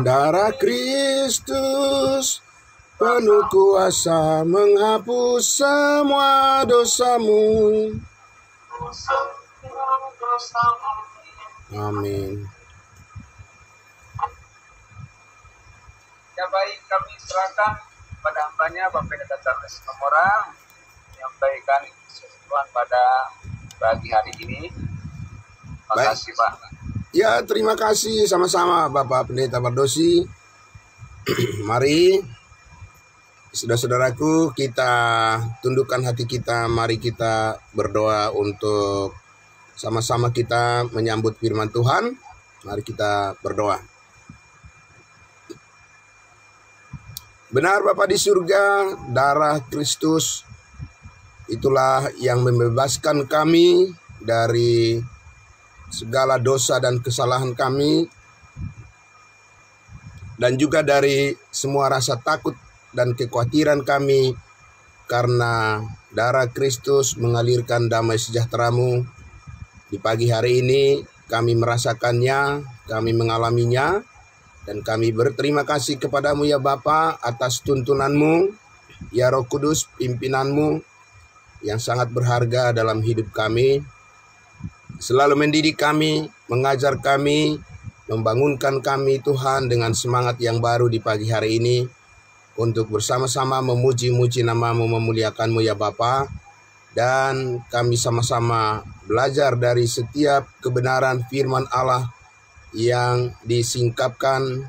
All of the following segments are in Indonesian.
Darah Kristus penuh kuasa menghapus semua dosamu. Amin. Ya baik, kami serahkan pada hambanya Bapak Pendeta Charles Nomora menyampaikan Tuhan pada pagi hari ini. Terima kasih Pak. Ya, terima kasih sama-sama Bapak Pendeta Bardosi. Mari saudara-saudaraku, kita tundukkan hati kita, mari kita berdoa untuk sama-sama kita menyambut firman Tuhan. Mari kita berdoa. Benar Bapa di surga, darah Kristus itulah yang membebaskan kami dari segala dosa dan kesalahan kami, dan juga dari semua rasa takut dan kekhawatiran kami, karena darah Kristus mengalirkan damai sejahtera-Mu. Di pagi hari ini kami merasakannya, kami mengalaminya, dan kami berterima kasih kepadamu ya Bapa atas tuntunan-Mu, ya Roh Kudus, pimpinan-Mu yang sangat berharga dalam hidup kami, selalu mendidik kami, mengajar kami, membangunkan kami Tuhan dengan semangat yang baru di pagi hari ini untuk bersama-sama memuji-muji nama-Mu, memuliakan-Mu ya Bapa. Dan kami sama-sama belajar dari setiap kebenaran firman Allah yang disingkapkan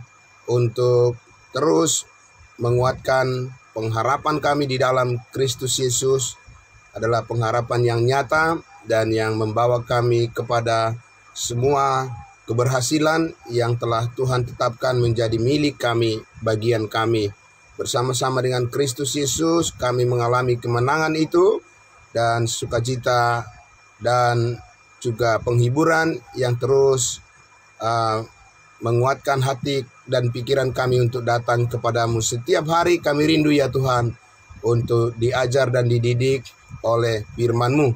untuk terus menguatkan pengharapan kami di dalam Kristus Yesus adalah pengharapan yang nyata dan yang membawa kami kepada semua keberhasilan yang telah Tuhan tetapkan menjadi milik kami, bagian kami. Bersama-sama dengan Kristus Yesus kami mengalami kemenangan itu, dan sukacita dan juga penghiburan yang terus menguatkan hati dan pikiran kami untuk datang kepadamu. Setiap hari kami rindu ya Tuhan untuk diajar dan dididik oleh firman-Mu.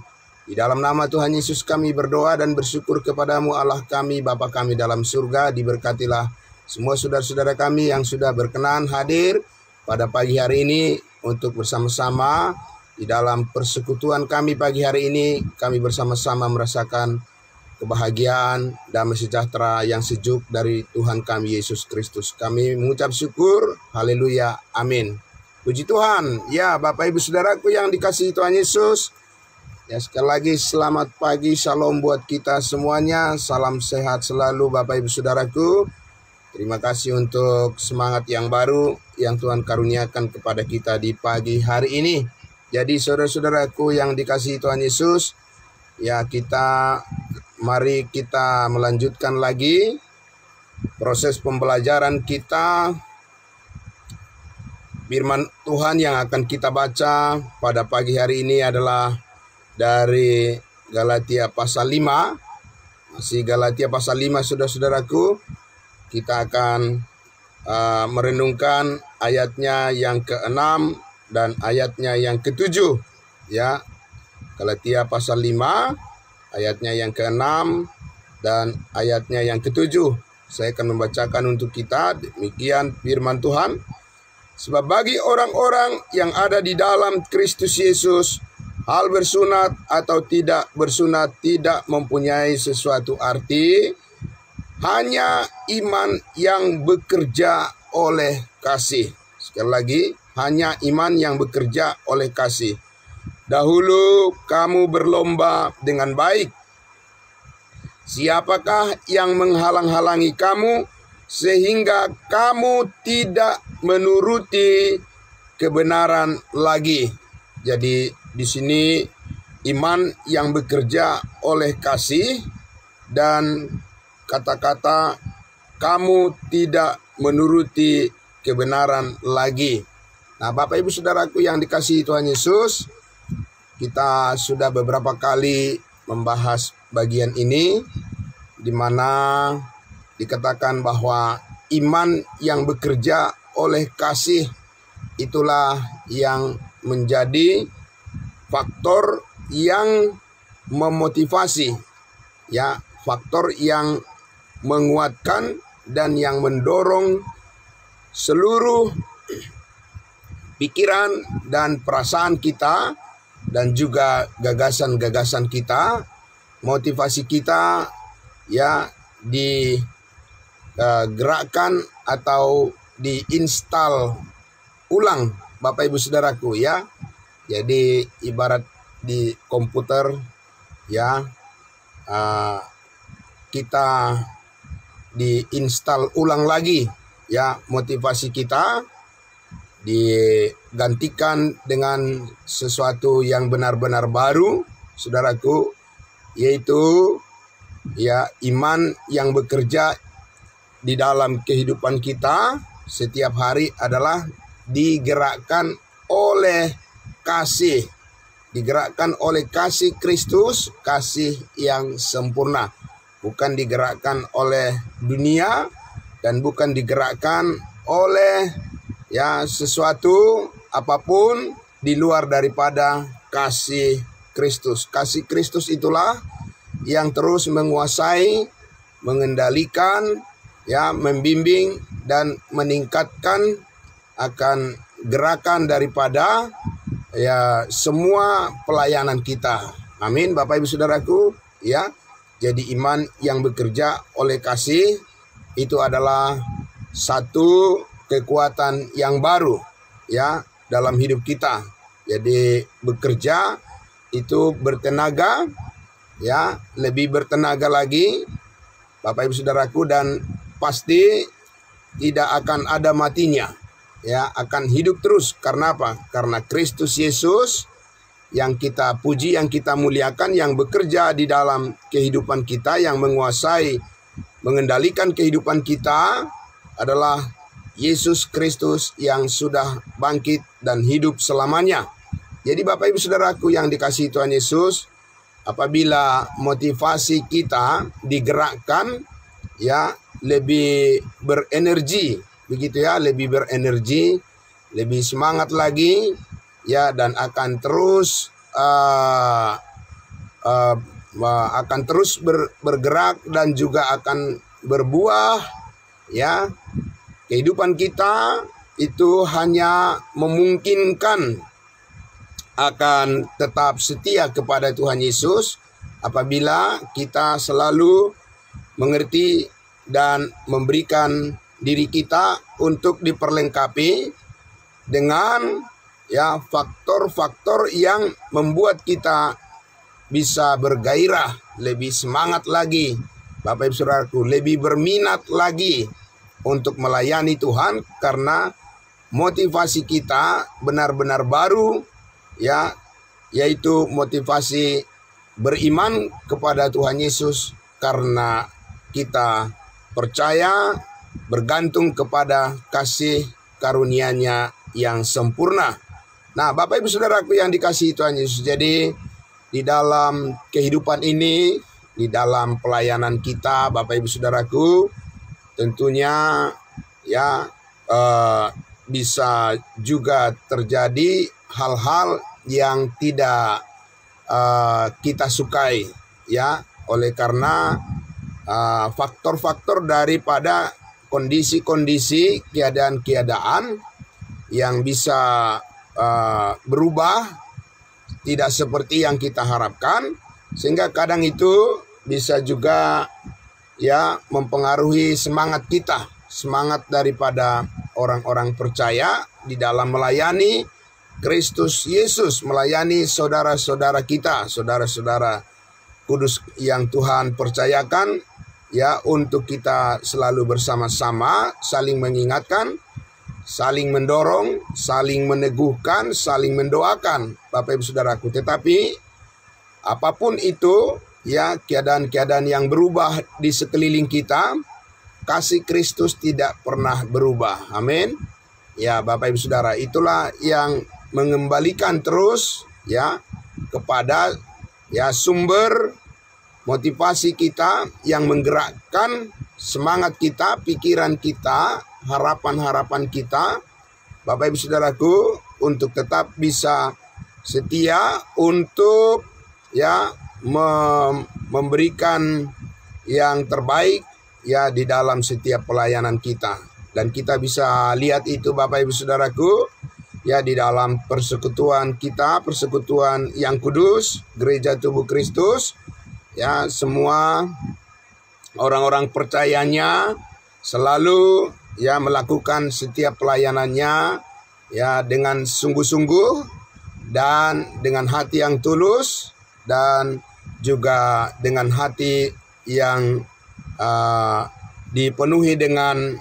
Di dalam nama Tuhan Yesus kami berdoa dan bersyukur kepadamu Allah kami, Bapa kami dalam surga. Diberkatilah semua saudara-saudara kami yang sudah berkenan hadir pada pagi hari ini untuk bersama-sama di dalam persekutuan kami pagi hari ini. Kami bersama-sama merasakan kebahagiaan, damai sejahtera yang sejuk dari Tuhan kami Yesus Kristus. Kami mengucap syukur, haleluya, amin. Puji Tuhan. Ya Bapak Ibu Saudaraku yang dikasihi Tuhan Yesus, ya sekali lagi selamat pagi, shalom buat kita semuanya. Salam sehat selalu Bapak Ibu Saudaraku. Terima kasih untuk semangat yang baru yang Tuhan karuniakan kepada kita di pagi hari ini. Jadi saudara-saudaraku yang dikasihi Tuhan Yesus, ya mari kita melanjutkan lagi proses pembelajaran kita. Firman Tuhan yang akan kita baca pada pagi hari ini adalah dari Galatia pasal 5. Masih Galatia pasal 5 saudara-saudaraku. Kita akan merenungkan ayatnya yang ke-6 dan ayatnya yang ke-7, ya. Galatia pasal 5 ayatnya yang ke-6 dan ayatnya yang ke-7. Saya akan membacakan untuk kita, demikian firman Tuhan. Sebab bagi orang-orang yang ada di dalam Kristus Yesus, hal bersunat atau tidak bersunat tidak mempunyai sesuatu arti, hanya iman yang bekerja oleh kasih. Sekali lagi, hanya iman yang bekerja oleh kasih. Dahulu kamu berlomba dengan baik. Siapakah yang menghalang-halangi kamu sehingga kamu tidak menuruti kebenaran lagi? Jadi di sini iman yang bekerja oleh kasih dan kata-kata kamu tidak menuruti kebenaran lagi. Nah, Bapak Ibu Saudaraku yang dikasihi Tuhan Yesus, kita sudah beberapa kali membahas bagian ini, di mana dikatakan bahwa iman yang bekerja oleh kasih itulah yang menjadi faktor yang memotivasi, ya, faktor yang menguatkan dan yang mendorong seluruh pikiran dan perasaan kita dan juga gagasan-gagasan kita, motivasi kita, ya, digerakkan atau diinstal ulang, Bapak Ibu Saudaraku, ya. Jadi ibarat di komputer, ya, kita diinstal ulang lagi, ya, motivasi kita digantikan dengan sesuatu yang benar-benar baru, saudaraku, yaitu, ya, iman yang bekerja di dalam kehidupan kita setiap hari adalah digerakkan oleh kasih, digerakkan oleh kasih Kristus, kasih yang sempurna, bukan digerakkan oleh dunia dan bukan digerakkan oleh, ya, sesuatu apapun di luar daripada kasih Kristus. Kasih Kristus itulah yang terus menguasai, mengendalikan, ya, membimbing dan meningkatkan akan gerakan daripada, ya, semua pelayanan kita. Amin, Bapak Ibu Saudaraku, ya. Jadi iman yang bekerja oleh kasih itu adalah satu kekuatan yang baru, ya, dalam hidup kita. Jadi bekerja itu bertenaga, ya, lebih bertenaga lagi, Bapak Ibu Saudaraku, dan pasti tidak akan ada matinya, ya, akan hidup terus. Karena apa? Karena Kristus Yesus yang kita puji, yang kita muliakan, yang bekerja di dalam kehidupan kita, yang menguasai, mengendalikan kehidupan kita adalah Yesus Kristus yang sudah bangkit dan hidup selamanya. Jadi Bapak Ibu Saudaraku yang dikasihi Tuhan Yesus, apabila motivasi kita digerakkan, ya, lebih berenergi, begitu, ya, lebih berenergi, lebih semangat lagi, ya, dan akan terus bergerak dan juga akan berbuah, ya. Kehidupan kita itu hanya memungkinkan akan tetap setia kepada Tuhan Yesus apabila kita selalu mengerti dan memberikan diri kita untuk diperlengkapi dengan, ya, faktor-faktor yang membuat kita bisa bergairah, lebih semangat lagi, Bapak Ibu Saudaraku, lebih berminat lagi untuk melayani Tuhan, karena motivasi kita benar-benar baru, ya, yaitu motivasi beriman kepada Tuhan Yesus karena kita percaya, bergantung kepada kasih karunia-Nya yang sempurna. Nah, Bapak Ibu Saudaraku yang dikasihi Tuhan Yesus, jadi di dalam kehidupan ini, di dalam pelayanan kita, Bapak Ibu Saudaraku, tentunya, ya, bisa juga terjadi hal-hal yang tidak kita sukai, ya, oleh karena faktor-faktor daripada kondisi-kondisi, keadaan-keadaan yang bisa berubah tidak seperti yang kita harapkan, sehingga kadang itu bisa juga, ya, mempengaruhi semangat kita, semangat daripada orang-orang percaya di dalam melayani Kristus Yesus, melayani saudara-saudara kita, saudara-saudara kudus yang Tuhan percayakan, ya, untuk kita selalu bersama-sama, saling mengingatkan, saling mendorong, saling meneguhkan, saling mendoakan, Bapak Ibu Saudaraku. Tetapi apapun itu, ya, keadaan-keadaan yang berubah di sekeliling kita, kasih Kristus tidak pernah berubah. Amin. Ya, Bapak Ibu Saudara, itulah yang mengembalikan terus, ya, kepada, ya, sumber motivasi kita yang menggerakkan semangat kita, pikiran kita, harapan-harapan kita, Bapak Ibu Saudaraku, untuk tetap bisa setia untuk ya memberikan yang terbaik ya di dalam setiap pelayanan kita. Dan kita bisa lihat itu Bapak Ibu Saudaraku ya di dalam persekutuan kita, persekutuan yang kudus, gereja tubuh Kristus ya, semua orang-orang percayanya selalu ya melakukan setiap pelayanannya ya dengan sungguh-sungguh dan dengan hati yang tulus dan juga dengan hati yang dipenuhi dengan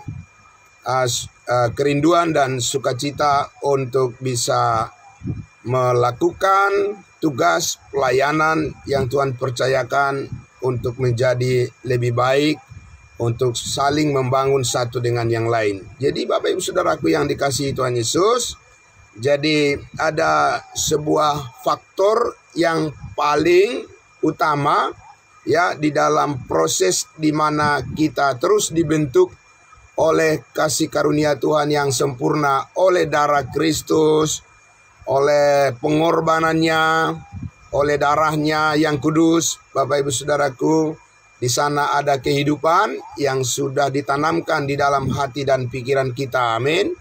kerinduan dan sukacita untuk bisa melakukan tugas pelayanan yang Tuhan percayakan untuk menjadi lebih baik, untuk saling membangun satu dengan yang lain. Jadi Bapak Ibu Saudaraku yang dikasihi Tuhan Yesus, jadi ada sebuah faktor yang paling utama ya di dalam proses di mana kita terus dibentuk oleh kasih karunia Tuhan yang sempurna, oleh darah Kristus, oleh pengorbanannya, oleh darahnya yang kudus. Bapak Ibu Saudaraku, di sana ada kehidupan yang sudah ditanamkan di dalam hati dan pikiran kita. Amin.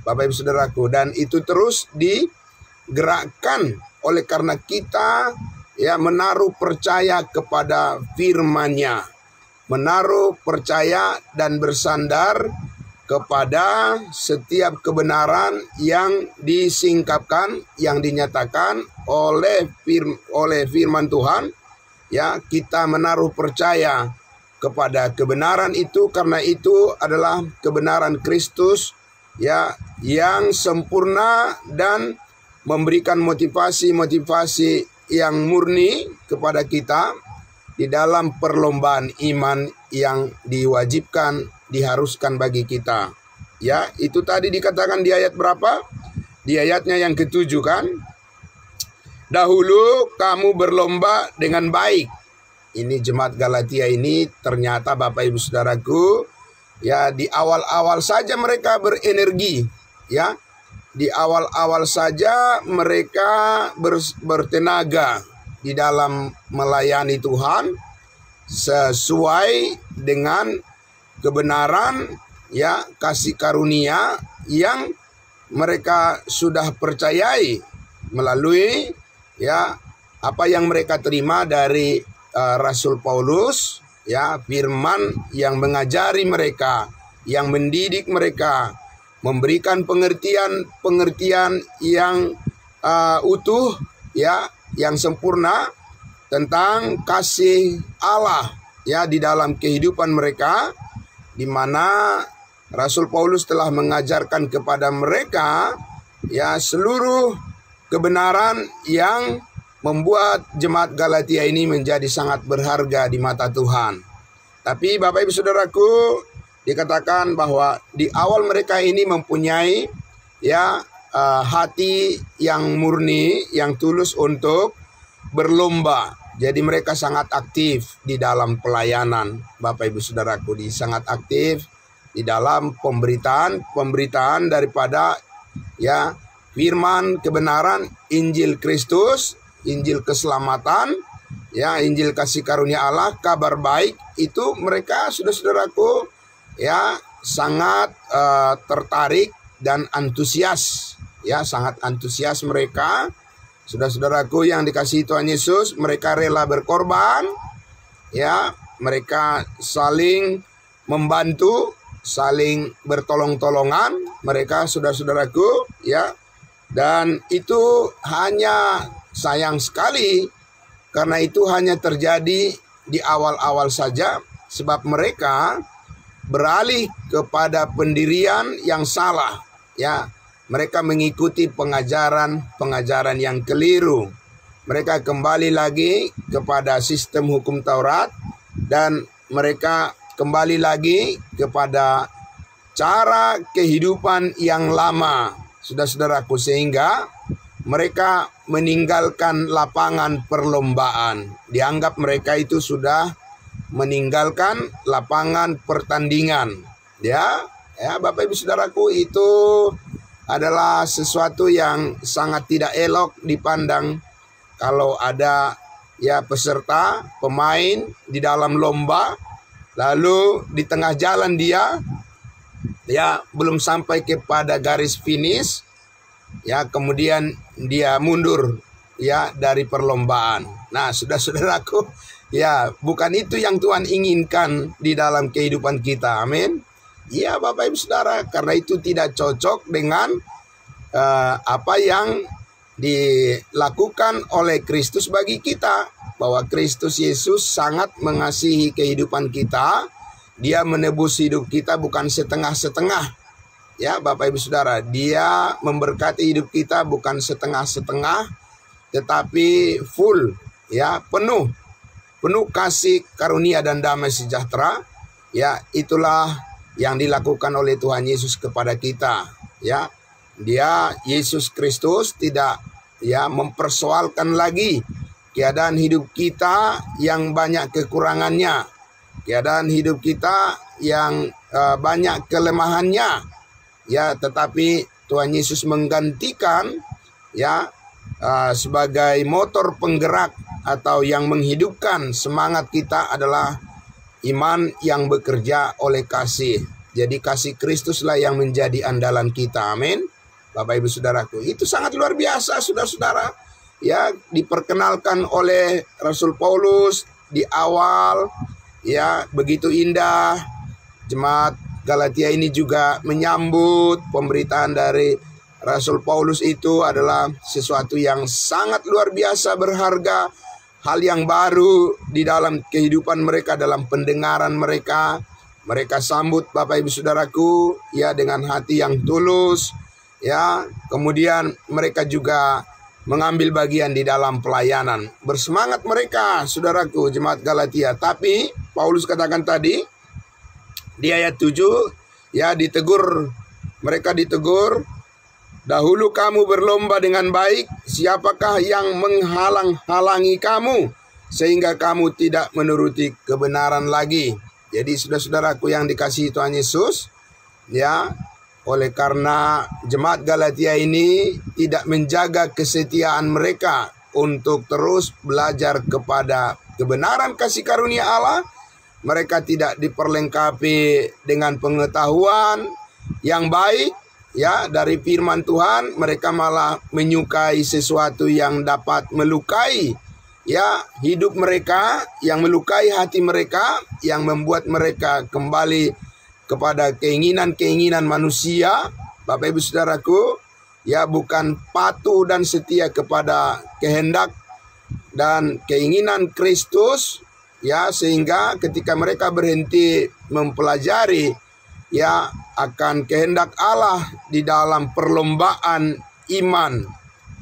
Bapak Ibu Saudaraku, dan itu terus digerakkan oleh karena kita ya menaruh percaya kepada firman-Nya, menaruh percaya dan bersandar kepada setiap kebenaran yang disingkapkan, yang dinyatakan oleh firman Tuhan. Ya, kita menaruh percaya kepada kebenaran itu karena itu adalah kebenaran Kristus ya yang sempurna dan memberikan motivasi-motivasi yang murni kepada kita di dalam perlombaan iman yang diwajibkan, diharuskan bagi kita. Ya, itu tadi dikatakan di ayat berapa? Di ayatnya yang ke-7 kan? Dahulu kamu berlomba dengan baik. Ini jemaat Galatia ini ternyata Bapak Ibu Saudaraku, ya di awal-awal saja mereka berenergi, ya. Di awal-awal saja mereka bertenaga di dalam melayani Tuhan sesuai dengan kebenaran ya kasih karunia yang mereka sudah percayai melalui ya apa yang mereka terima dari Rasul Paulus, ya firman yang mengajari mereka, yang mendidik mereka, memberikan pengertian yang utuh ya, yang sempurna tentang kasih Allah ya di dalam kehidupan mereka, di mana Rasul Paulus telah mengajarkan kepada mereka ya seluruh kebenaran yang membuat jemaat Galatia ini menjadi sangat berharga di mata Tuhan. Tapi Bapak Ibu Saudaraku, dikatakan bahwa di awal mereka ini mempunyai ya hati yang murni, yang tulus untuk berlomba. Jadi mereka sangat aktif di dalam pelayanan. Bapak Ibu Saudaraku, sangat aktif di dalam pemberitaan daripada ya firman kebenaran Injil Kristus, Injil keselamatan, ya Injil kasih karunia Allah, kabar baik. Itu mereka saudaraku ya sangat tertarik dan antusias, ya sangat antusias mereka. Saudaraku yang dikasihi Tuhan Yesus, mereka rela berkorban, ya mereka saling membantu, saling bertolong-tolongan mereka saudaraku ya. Dan itu hanya sayang sekali karena itu hanya terjadi di awal-awal saja, sebab mereka beralih kepada pendirian yang salah ya. Mereka mengikuti pengajaran yang keliru. Mereka kembali lagi kepada sistem hukum Taurat dan mereka kembali lagi kepada cara kehidupan yang lama, saudaraku, sehingga mereka meninggalkan lapangan perlombaan. Dianggap mereka itu sudah meninggalkan lapangan pertandingan. Ya Bapak Ibu Saudaraku, itu adalah sesuatu yang sangat tidak elok dipandang kalau ada ya peserta, pemain di dalam lomba, lalu di tengah jalan dia ya belum sampai kepada garis finish, ya kemudian dia mundur ya dari perlombaan. Nah, saudara-saudaraku, ya bukan itu yang Tuhan inginkan di dalam kehidupan kita. Amin. Ya Bapak Ibu Saudara, karena itu tidak cocok dengan apa yang dilakukan oleh Kristus bagi kita. Bahwa Kristus Yesus sangat mengasihi kehidupan kita. Dia menebus hidup kita bukan setengah-setengah. Ya Bapak Ibu Saudara, dia memberkati hidup kita bukan setengah-setengah, tetapi full, ya penuh kasih karunia dan damai sejahtera. Ya itulah yang dilakukan oleh Tuhan Yesus kepada kita. Ya, dia Yesus Kristus tidak ya mempersoalkan lagi keadaan hidup kita yang banyak kekurangannya, keadaan hidup kita yang banyak kelemahannya. Ya, tetapi Tuhan Yesus menggantikan ya sebagai motor penggerak atau yang menghidupkan semangat kita adalah iman yang bekerja oleh kasih. Jadi kasih Kristuslah yang menjadi andalan kita. Amin. Bapak Ibu Saudaraku, itu sangat luar biasa saudara-saudara. Ya, diperkenalkan oleh Rasul Paulus di awal. Ya, begitu indah. Jemaat Galatia ini juga menyambut pemberitaan dari Rasul Paulus. Itu adalah sesuatu yang sangat luar biasa berharga. Hal yang baru di dalam kehidupan mereka, dalam pendengaran mereka. Mereka sambut Bapak Ibu Saudaraku ya dengan hati yang tulus. Ya, kemudian mereka juga mengambil bagian di dalam pelayanan. Bersemangat mereka, saudaraku, jemaat Galatia. Tapi Paulus katakan tadi di ayat 7, ya mereka ditegur. Dahulu kamu berlomba dengan baik, siapakah yang menghalang-halangi kamu sehingga kamu tidak menuruti kebenaran lagi? Jadi saudara-saudaraku yang dikasihi Tuhan Yesus, ya, oleh karena jemaat Galatia ini tidak menjaga kesetiaan mereka untuk terus belajar kepada kebenaran kasih karunia Allah, mereka tidak diperlengkapi dengan pengetahuan yang baik ya dari firman Tuhan. Mereka malah menyukai sesuatu yang dapat melukai ya hidup mereka, yang melukai hati mereka, yang membuat mereka kembali kepada keinginan-keinginan manusia. Bapak Ibu Saudaraku, ya bukan patuh dan setia kepada kehendak dan keinginan Kristus, ya sehingga ketika mereka berhenti mempelajari ya akan kehendak Allah di dalam perlombaan iman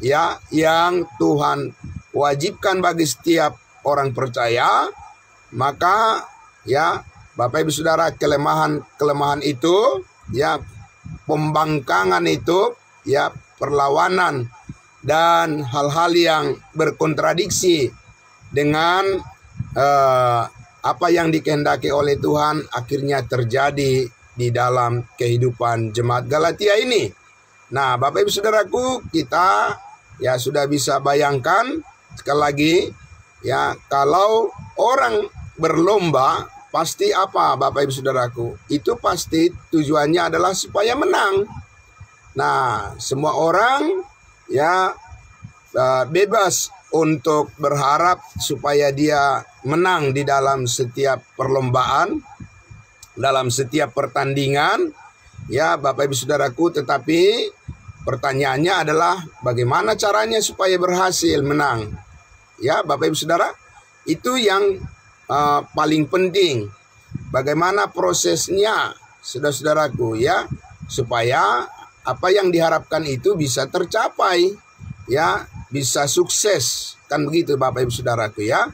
ya yang Tuhan wajibkan bagi setiap orang percaya, maka ya Bapak Ibu Saudara, kelemahan itu ya, pembangkangan itu ya, perlawanan dan hal-hal yang berkontradiksi dengan apa yang dikehendaki oleh Tuhan akhirnya terjadi di dalam kehidupan jemaat Galatia ini. Nah, Bapak Ibu Saudaraku, kita ya sudah bisa bayangkan sekali lagi ya, kalau orang berlomba pasti apa Bapak Ibu Saudaraku? Itu pasti tujuannya adalah supaya menang. Nah, semua orang ya bebas untuk berharap supaya dia menang di dalam setiap perlombaan, dalam setiap pertandingan ya Bapak Ibu Saudaraku. Tetapi pertanyaannya adalah bagaimana caranya supaya berhasil menang. Ya Bapak Ibu Saudara, itu yang paling penting. Bagaimana prosesnya saudara-saudaraku ya, supaya apa yang diharapkan itu bisa tercapai ya, bisa sukses, kan begitu Bapak Ibu Saudaraku ya.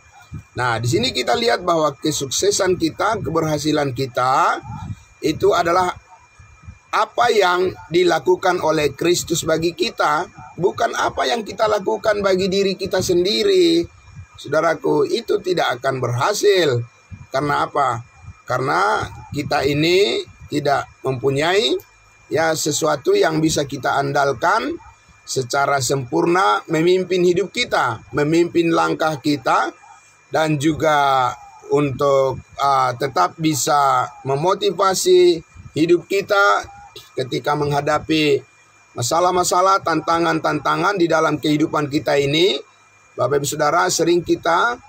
Nah, di sini kita lihat bahwa kesuksesan kita, keberhasilan kita itu adalah apa yang dilakukan oleh Kristus bagi kita, bukan apa yang kita lakukan bagi diri kita sendiri. Saudaraku, itu tidak akan berhasil. Karena apa? Karena kita ini tidak mempunyai ya sesuatu yang bisa kita andalkan secara sempurna memimpin hidup kita, memimpin langkah kita, dan juga untuk tetap bisa memotivasi hidup kita ketika menghadapi masalah-masalah, tantangan-tantangan di dalam kehidupan kita ini. Bapak Ibu Saudara, sering kita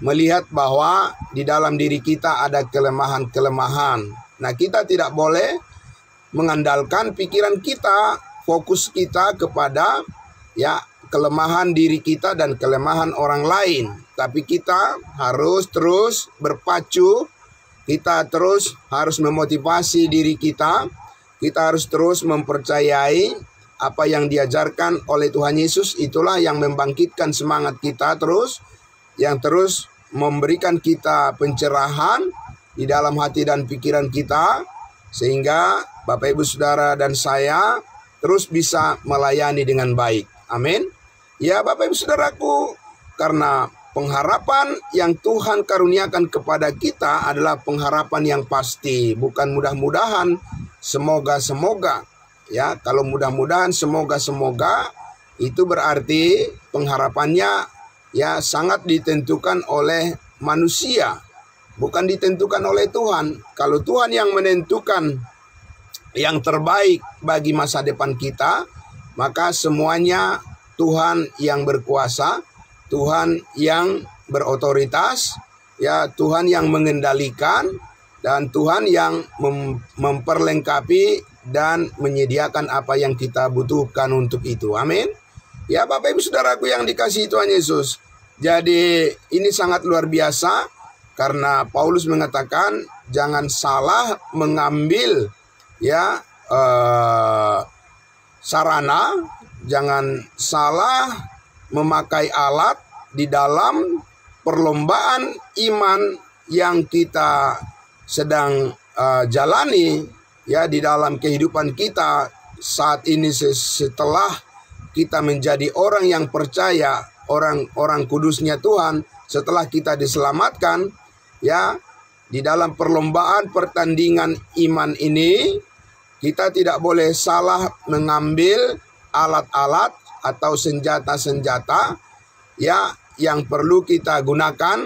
melihat bahwa di dalam diri kita ada kelemahan-kelemahan. Nah, kita tidak boleh mengandalkan pikiran kita, fokus kita kepada ya kelemahan diri kita dan kelemahan orang lain. Tapi kita harus terus berpacu, kita terus harus memotivasi diri kita harus terus mempercayai apa yang diajarkan oleh Tuhan Yesus. Itulah yang membangkitkan semangat kita terus, yang terus memberikan kita pencerahan di dalam hati dan pikiran kita, sehingga Bapak Ibu Saudara dan saya terus bisa melayani dengan baik. Amin. Ya Bapak Ibu Saudaraku, karena pengharapan yang Tuhan karuniakan kepada kita adalah pengharapan yang pasti, bukan mudah-mudahan, semoga-semoga. Ya, kalau mudah-mudahan, semoga-semoga, itu berarti pengharapannya ya sangat ditentukan oleh manusia, bukan ditentukan oleh Tuhan. Kalau Tuhan yang menentukan yang terbaik bagi masa depan kita, maka semuanya Tuhan yang berkuasa, Tuhan yang berotoritas, ya Tuhan yang mengendalikan, dan Tuhan yang memperlengkapi dan menyediakan apa yang kita butuhkan untuk itu. Amin. Ya Bapak Ibu Saudaraku yang dikasihi Tuhan Yesus. Jadi ini sangat luar biasa, karena Paulus mengatakan jangan salah mengambil ya sarana, jangan salah memakai alat di dalam perlombaan iman yang kita sedang jalani ya di dalam kehidupan kita saat ini, setelah kita menjadi orang yang percaya, orang kudusnya Tuhan, setelah kita diselamatkan ya di dalam perlombaan pertandingan iman ini, kita tidak boleh salah mengambil alat-alat atau senjata-senjata ya yang perlu kita gunakan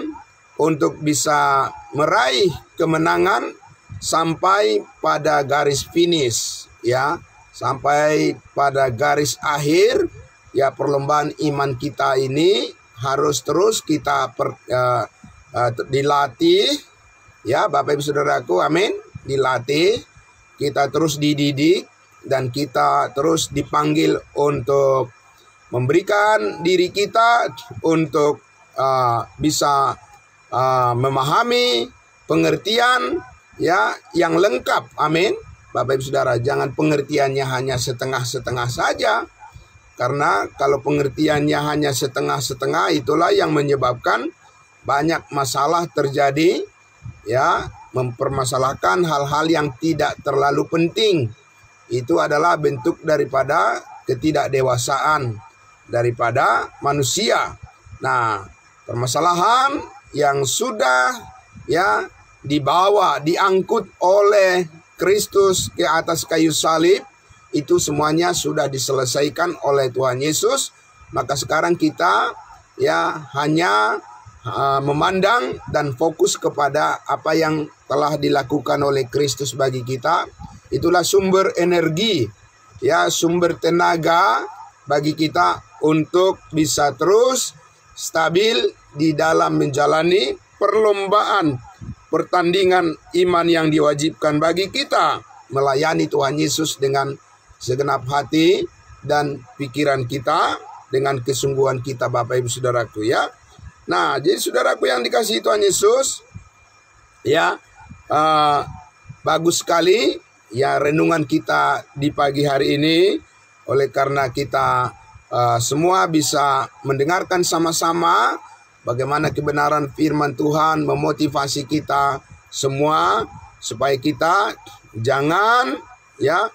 untuk bisa meraih kemenangan sampai pada garis finish ya, sampai pada garis akhir ya. Perlombaan iman kita ini harus terus kita dilatih ya Bapak Ibu Saudaraku, amin, dilatih, kita terus dididik, dan kita terus dipanggil untuk memberikan diri kita untuk bisa memahami pengertian ya yang lengkap. Amin. Bapak Ibu Saudara, jangan pengertiannya hanya setengah-setengah saja. Karena kalau pengertiannya hanya setengah-setengah, itulah yang menyebabkan banyak masalah terjadi ya, mempermasalahkan hal-hal yang tidak terlalu penting. Itu adalah bentuk daripada ketidakdewasaan daripada manusia. Nah, permasalahan yang sudah ya dibawa, diangkut oleh Kristus ke atas kayu salib, itu semuanya sudah diselesaikan oleh Tuhan Yesus. Maka sekarang kita ya hanya memandang dan fokus kepada apa yang telah dilakukan oleh Kristus bagi kita. Itulah sumber energi ya, sumber tenaga bagi kita untuk bisa terus stabil di dalam menjalani perlombaan pertandingan iman yang diwajibkan bagi kita, melayani Tuhan Yesus dengan segenap hati dan pikiran kita, dengan kesungguhan kita Bapak Ibu Saudaraku ya. Nah, jadi saudaraku yang dikasihi Tuhan Yesus ya, bagus sekali ya renungan kita di pagi hari ini, oleh karena kita semua bisa mendengarkan sama-sama bagaimana kebenaran firman Tuhan memotivasi kita semua supaya kita jangan ya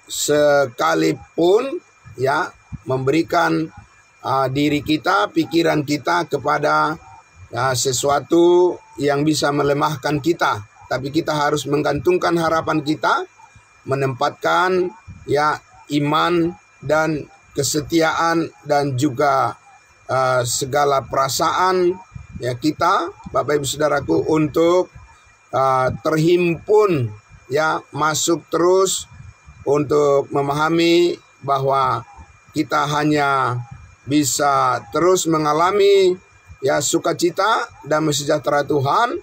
sekalipun ya memberikan diri kita, pikiran kita kepada sesuatu yang bisa melemahkan kita. Tapi kita harus menggantungkan harapan kita menempatkan ya iman dan kesetiaan dan juga segala perasaan ya kita, Bapak Ibu Saudaraku, untuk terhimpun ya, masuk terus untuk memahami bahwa kita hanya bisa terus mengalami ya sukacita dan sejahtera Tuhan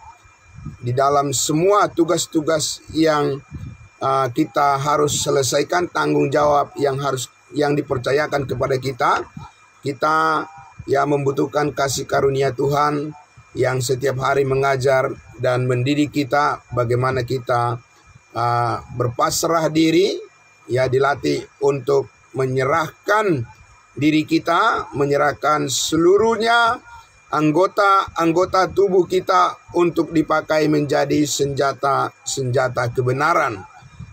di dalam semua tugas-tugas yang kita harus selesaikan, tanggung jawab yang dipercayakan kepada kita. Kita ya membutuhkan kasih karunia Tuhan yang setiap hari mengajar dan mendidik kita bagaimana kita berpasrah diri, ya dilatih untuk menyerahkan diri kita, menyerahkan seluruhnya anggota tubuh kita untuk dipakai menjadi senjata kebenaran.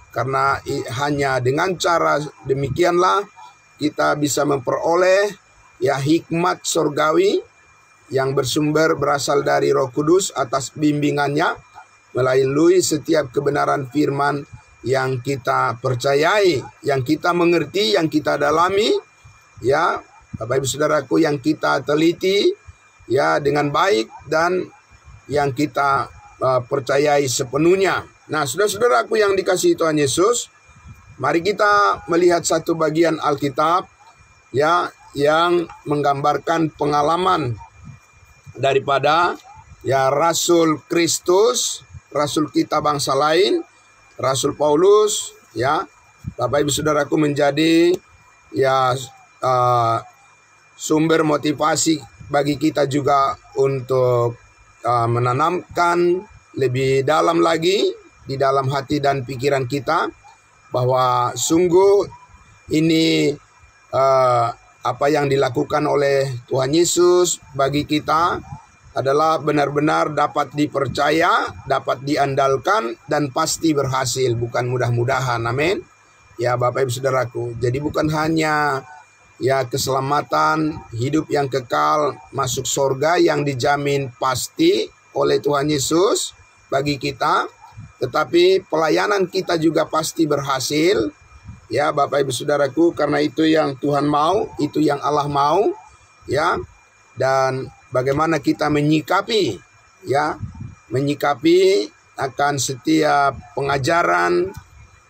Karena hanya dengan cara demikianlah kita bisa memperoleh ya hikmat surgawi yang berasal dari Roh Kudus atas bimbingannya melalui setiap kebenaran firman yang kita percayai, yang kita mengerti, yang kita dalami, ya Bapak Ibu Saudaraku, yang kita teliti ya dengan baik dan yang kita percayai sepenuhnya. Nah, saudara-saudaraku yang dikasihi Tuhan Yesus, mari kita melihat satu bagian Alkitab ya yang menggambarkan pengalaman daripada ya Rasul Kristus, Rasul kita bangsa lain, Rasul Paulus, ya Bapak Ibu Saudaraku, menjadi ya sumber motivasi bagi kita juga untuk menanamkan lebih dalam lagi di dalam hati dan pikiran kita bahwa sungguh ini apa yang dilakukan oleh Tuhan Yesus bagi kita adalah benar-benar dapat dipercaya, dapat diandalkan, dan pasti berhasil, bukan mudah-mudahan. Amin. Ya Bapak Ibu Saudaraku, jadi bukan hanya ya keselamatan, hidup yang kekal, masuk surga yang dijamin pasti oleh Tuhan Yesus bagi kita, tetapi pelayanan kita juga pasti berhasil. Ya Bapak Ibu Saudaraku, karena itu yang Tuhan mau, itu yang Allah mau, ya. Dan bagaimana kita menyikapi akan setiap pengajaran,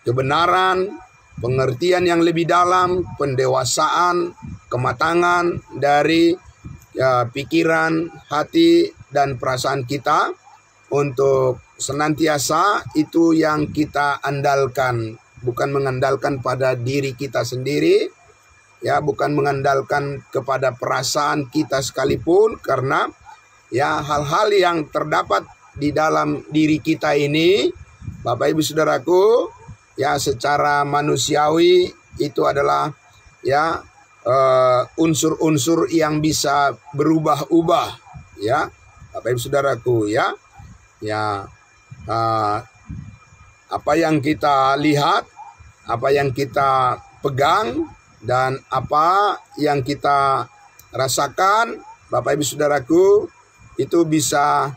kebenaran, pengertian yang lebih dalam, pendewasaan, kematangan dari pikiran, hati, dan perasaan kita untuk senantiasa itu yang kita andalkan, bukan mengandalkan pada diri kita sendiri, ya, bukan mengandalkan kepada perasaan kita sekalipun, karena ya hal-hal yang terdapat di dalam diri kita ini, Bapak Ibu Saudaraku, ya secara manusiawi itu adalah ya unsur-unsur yang bisa berubah-ubah, ya Bapak Ibu Saudaraku, ya apa yang kita lihat, apa yang kita pegang, dan apa yang kita rasakan, Bapak Ibu Saudaraku, itu bisa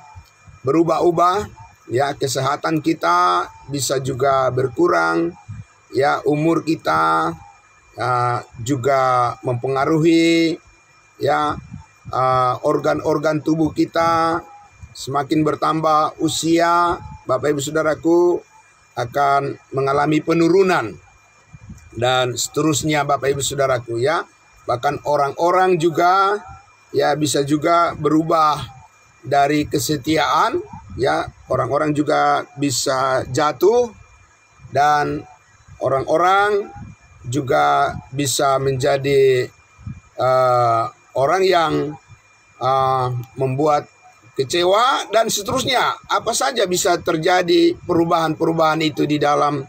berubah-ubah, ya. Kesehatan kita bisa juga berkurang, ya. Umur kita juga mempengaruhi, ya. Organ-organ tubuh kita semakin bertambah usia, Bapak Ibu Saudaraku, akan mengalami penurunan dan seterusnya, Bapak Ibu Saudaraku, ya. Bahkan orang-orang juga ya bisa juga berubah dari kesetiaan, ya. Orang-orang juga bisa jatuh, dan orang-orang juga bisa menjadi orang yang membuat kecewa dan seterusnya. Apa saja bisa terjadi perubahan-perubahan itu di dalam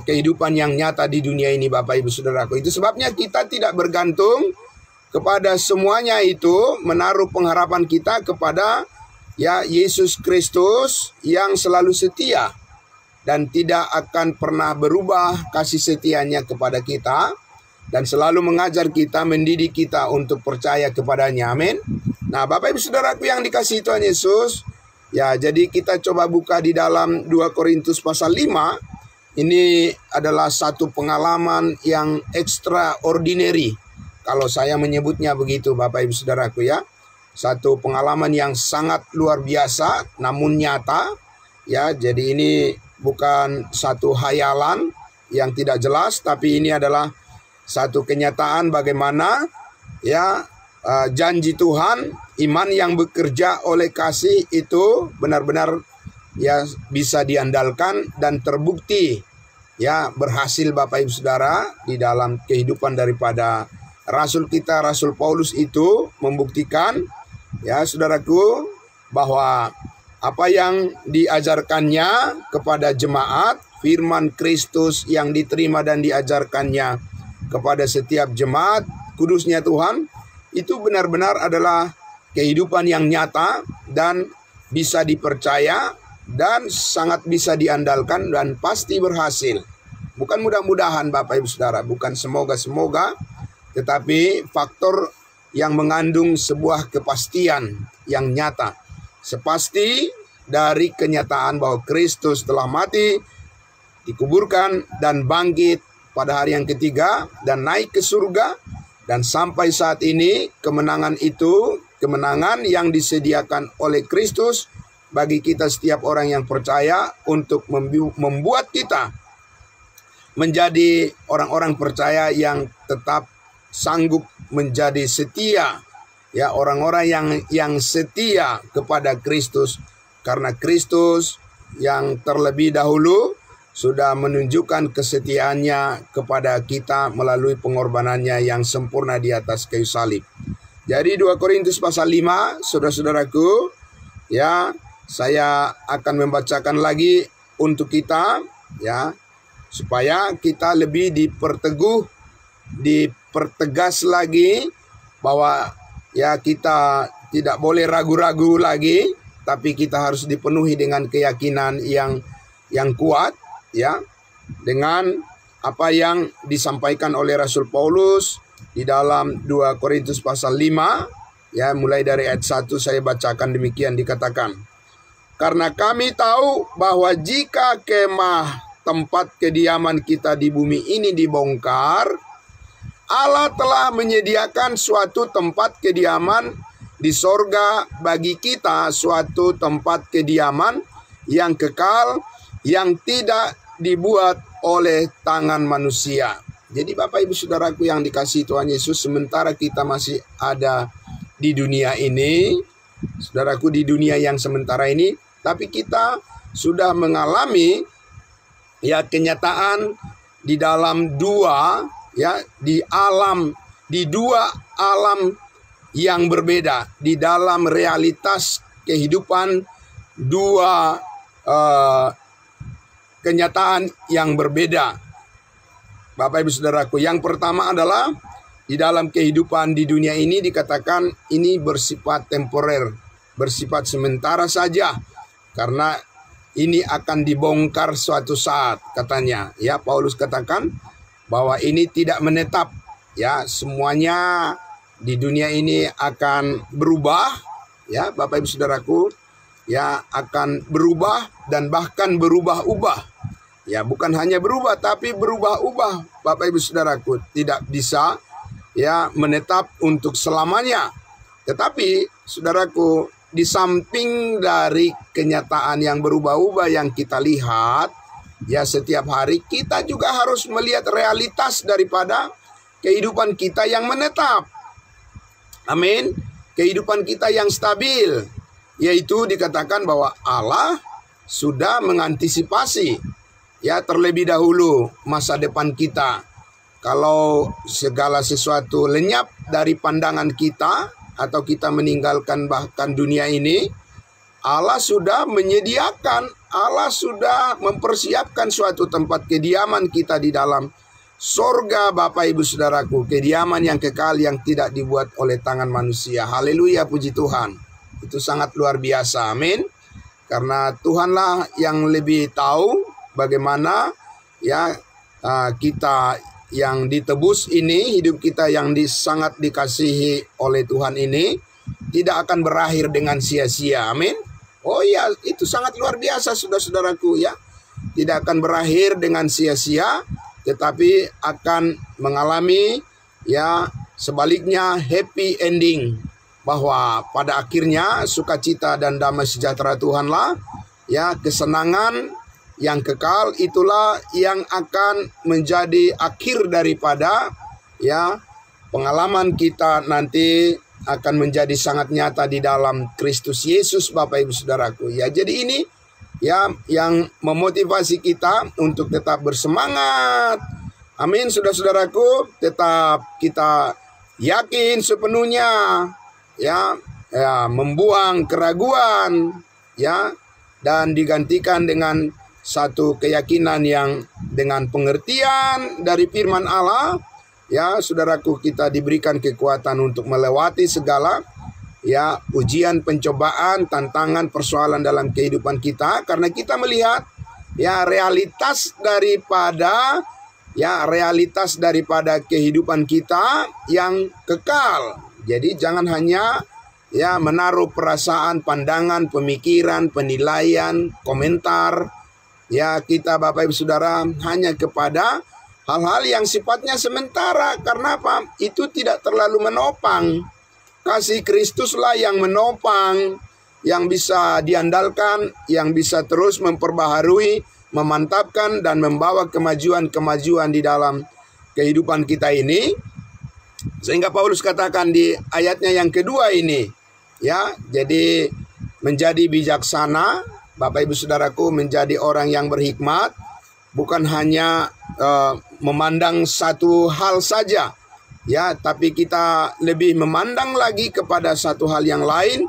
kehidupan yang nyata di dunia ini, Bapak Ibu Saudaraku. Itu sebabnya kita tidak bergantung kepada semuanya itu, menaruh pengharapan kita kepada ya Yesus Kristus yang selalu setia dan tidak akan pernah berubah kasih setianya kepada kita, dan selalu mengajar kita, mendidik kita untuk percaya kepadanya. Amin. Nah, Bapak Ibu Saudaraku yang dikasihi Tuhan Yesus, ya jadi kita coba buka di dalam 2 Korintus pasal 5, ini adalah satu pengalaman yang extraordinary. Kalau saya menyebutnya begitu, Bapak Ibu Saudaraku ya. Satu pengalaman yang sangat luar biasa namun nyata ya. Jadi ini bukan satu hayalan yang tidak jelas, tapi ini adalah satu kenyataan bagaimana ya janji Tuhan, iman yang bekerja oleh kasih itu benar-benar ya bisa diandalkan dan terbukti ya berhasil Bapak Ibu Saudara di dalam kehidupan daripada Rasul kita, Rasul Paulus itu membuktikan ya saudaraku bahwa apa yang diajarkannya kepada jemaat, firman Kristus yang diterima dan diajarkannya kepada setiap jemaat kudusnya Tuhan, itu benar-benar adalah kehidupan yang nyata dan bisa dipercaya dan sangat bisa diandalkan dan pasti berhasil. Bukan mudah-mudahan Bapak Ibu Saudara, bukan semoga-semoga, tetapi faktor yang mengandung sebuah kepastian yang nyata. Sepasti dari kenyataan bahwa Kristus telah mati, dikuburkan dan bangkit pada hari yang ketiga dan naik ke surga. Dan sampai saat ini kemenangan itu, kemenangan yang disediakan oleh Kristus bagi kita setiap orang yang percaya untuk membuat kita menjadi orang-orang percaya yang tetap sanggup menjadi setia ya, orang-orang yang setia kepada Kristus, karena Kristus yang terlebih dahulu sudah menunjukkan kesetiaannya kepada kita melalui pengorbanannya yang sempurna di atas kayu salib. Jadi 2 Korintus pasal 5, saudara-saudaraku ya, saya akan membacakan lagi untuk kita ya, supaya kita lebih dipertegas lagi bahwa ya kita tidak boleh ragu-ragu lagi, tapi kita harus dipenuhi dengan keyakinan yang kuat ya, dengan apa yang disampaikan oleh Rasul Paulus di dalam 2 Korintus pasal 5 ya, mulai dari ayat 1 saya bacakan. Demikian dikatakan, karena kami tahu bahwa jika kemah tempat kediaman kita di bumi ini dibongkar, Allah telah menyediakan suatu tempat kediaman di sorga bagi kita, suatu tempat kediaman yang kekal, yang tidak dibuat oleh tangan manusia. Jadi Bapak Ibu Saudaraku yang dikasihi Tuhan Yesus, sementara kita masih ada di dunia ini, saudaraku, di dunia yang sementara ini, tapi kita sudah mengalami ya kenyataan di dalam dua ya, di dua alam yang berbeda, di dalam realitas kehidupan dua kenyataan yang berbeda. Bapak Ibu Saudaraku, yang pertama adalah di dalam kehidupan di dunia ini dikatakan ini bersifat temporer, bersifat sementara saja, karena ini akan dibongkar suatu saat katanya. Ya, Paulus katakan bahwa ini tidak menetap. Ya, semuanya di dunia ini akan berubah. Ya, Bapak Ibu Saudaraku, ya akan berubah dan bahkan berubah-ubah. Ya, bukan hanya berubah tapi berubah-ubah. Bapak Ibu Saudaraku, tidak bisa ya menetap untuk selamanya. Tetapi saudaraku, di samping dari kenyataan yang berubah-ubah yang kita lihat ya setiap hari, kita juga harus melihat realitas daripada kehidupan kita yang menetap. Amin. Kehidupan kita yang stabil, yaitu dikatakan bahwa Allah sudah mengantisipasi ya terlebih dahulu masa depan kita. Kalau segala sesuatu lenyap dari pandangan kita atau kita meninggalkan bahkan dunia ini, Allah sudah menyediakan, Allah sudah mempersiapkan suatu tempat kediaman kita di dalam sorga, Bapak Ibu Saudaraku. Kediaman yang kekal yang tidak dibuat oleh tangan manusia. Haleluya, puji Tuhan. Itu sangat luar biasa, amin. Karena Tuhanlah yang lebih tahu bagaimana ya kita yang ditebus ini, hidup kita yang sangat dikasihi oleh Tuhan ini tidak akan berakhir dengan sia-sia, amin. Oh iya, itu sangat luar biasa saudara-saudaraku ya. tidak akan berakhir dengan sia-sia, tetapi akan mengalami ya sebaliknya happy ending, bahwa pada akhirnya sukacita dan damai sejahtera Tuhanlah ya kesenangan yang kekal, itulah yang akan menjadi akhir daripada ya pengalaman kita nanti akan menjadi sangat nyata di dalam Kristus Yesus, Bapak Ibu Saudaraku. Ya, jadi ini ya yang memotivasi kita untuk tetap bersemangat. Amin, saudara-saudaraku, tetap kita yakin sepenuhnya ya membuang keraguan ya, dan digantikan dengan satu keyakinan yang dengan pengertian dari firman Allah. Ya, saudaraku, kita diberikan kekuatan untuk melewati segala ya ujian, pencobaan, tantangan, persoalan dalam kehidupan kita, karena kita melihat ya realitas daripada kehidupan kita yang kekal. Jadi jangan hanya ya menaruh perasaan, pandangan, pemikiran, penilaian, komentar ya kita, Bapak Ibu Saudara, hanya kepada hal-hal yang sifatnya sementara. Karena apa? Itu tidak terlalu menopang. Kasih Kristuslah yang menopang, yang bisa diandalkan, yang bisa terus memperbaharui, memantapkan, dan membawa kemajuan-kemajuan di dalam kehidupan kita ini. Sehingga Paulus katakan di ayatnya yang kedua ini, ya, jadi menjadi bijaksana, Bapak Ibu Saudaraku, menjadi orang yang berhikmat, bukan hanya memandang satu hal saja, ya, tapi kita lebih memandang lagi kepada satu hal yang lain,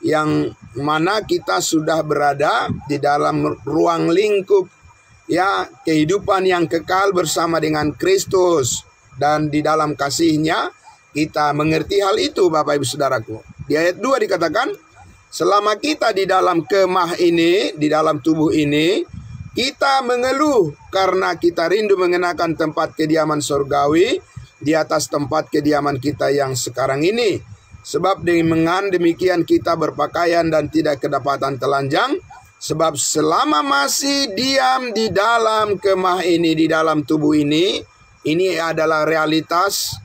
yang mana kita sudah berada di dalam ruang lingkup ya kehidupan yang kekal bersama dengan Kristus, dan di dalam kasih-Nya kita mengerti hal itu, Bapak Ibu Saudaraku. Di ayat 2 dikatakan, selama kita di dalam kemah ini, di dalam tubuh ini, kita mengeluh karena kita rindu mengenakan tempat kediaman surgawi di atas tempat kediaman kita yang sekarang ini. Sebab dengan demikian kita berpakaian dan tidak kedapatan telanjang. Sebab selama masih diam di dalam kemah ini, di dalam tubuh ini adalah realitas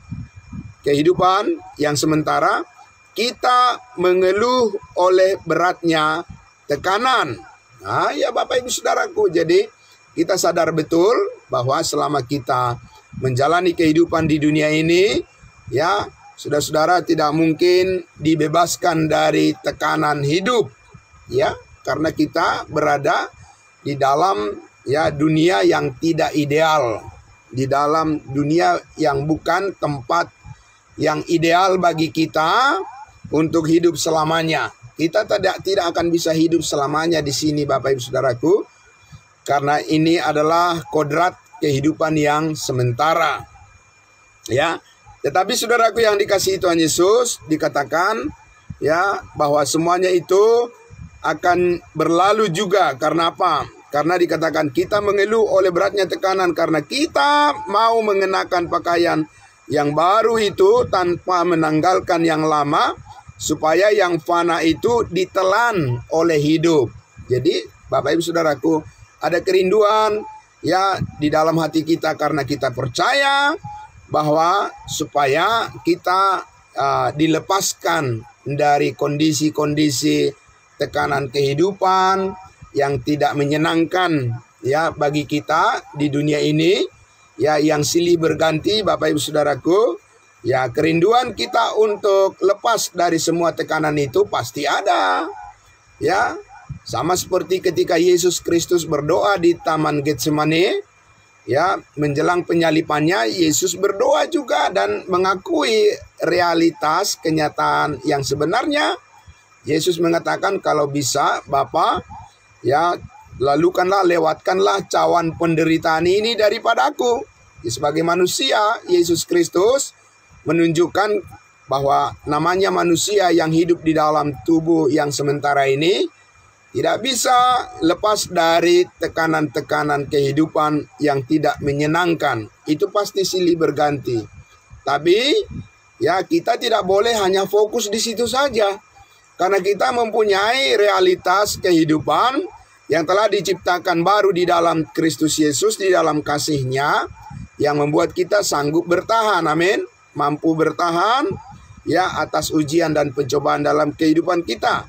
kehidupan yang sementara, kita mengeluh oleh beratnya tekanan. Nah, ya Bapak Ibu Saudaraku, jadi kita sadar betul bahwa selama kita menjalani kehidupan di dunia ini, ya, saudara-saudara, tidak mungkin dibebaskan dari tekanan hidup, ya, karena kita berada di dalam ya dunia yang tidak ideal, di dalam dunia yang bukan tempat yang ideal bagi kita untuk hidup selamanya. Kita tidak akan bisa hidup selamanya di sini, Bapak Ibu Saudaraku, karena ini adalah kodrat kehidupan yang sementara. Ya, tetapi saudaraku yang dikasihi Tuhan Yesus, dikatakan ya bahwa semuanya itu akan berlalu juga. Karena apa? Karena dikatakan kita mengeluh oleh beratnya tekanan karena kita mau mengenakan pakaian yang baru itu tanpa menanggalkan yang lama, supaya yang fana itu ditelan oleh hidup. Jadi Bapak Ibu Saudaraku, ada kerinduan ya di dalam hati kita karena kita percaya bahwa supaya kita dilepaskan dari kondisi-kondisi tekanan kehidupan yang tidak menyenangkan ya bagi kita di dunia ini ya, yang silih berganti, Bapak Ibu Saudaraku. Ya, kerinduan kita untuk lepas dari semua tekanan itu pasti ada. Ya, sama seperti ketika Yesus Kristus berdoa di Taman Getsemani, ya, menjelang penyalipannya, Yesus berdoa juga dan mengakui realitas kenyataan yang sebenarnya. Yesus mengatakan, kalau bisa Bapa, ya, lewatkanlah cawan penderitaan ini daripada aku. Ya, sebagai manusia, Yesus Kristus menunjukkan bahwa namanya manusia yang hidup di dalam tubuh yang sementara ini tidak bisa lepas dari tekanan-tekanan kehidupan yang tidak menyenangkan. Itu pasti silih berganti. Tapi ya kita tidak boleh hanya fokus di situ saja. Karena kita mempunyai realitas kehidupan yang telah diciptakan baru di dalam Kristus Yesus, di dalam kasih-Nya, yang membuat kita sanggup bertahan, amin, mampu bertahan ya atas ujian dan pencobaan dalam kehidupan kita.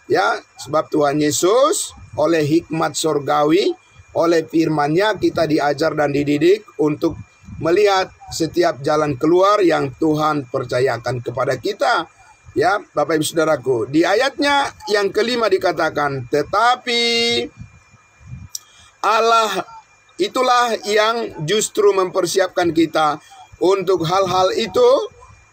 Ya, sebab Tuhan Yesus oleh hikmat surgawi, oleh firman-Nya kita diajar dan dididik untuk melihat setiap jalan keluar yang Tuhan percayakan kepada kita. Ya, Bapak Ibu Saudaraku, di ayatnya yang kelima dikatakan, tetapi Allah itulah yang justru mempersiapkan kita untuk hal-hal itu,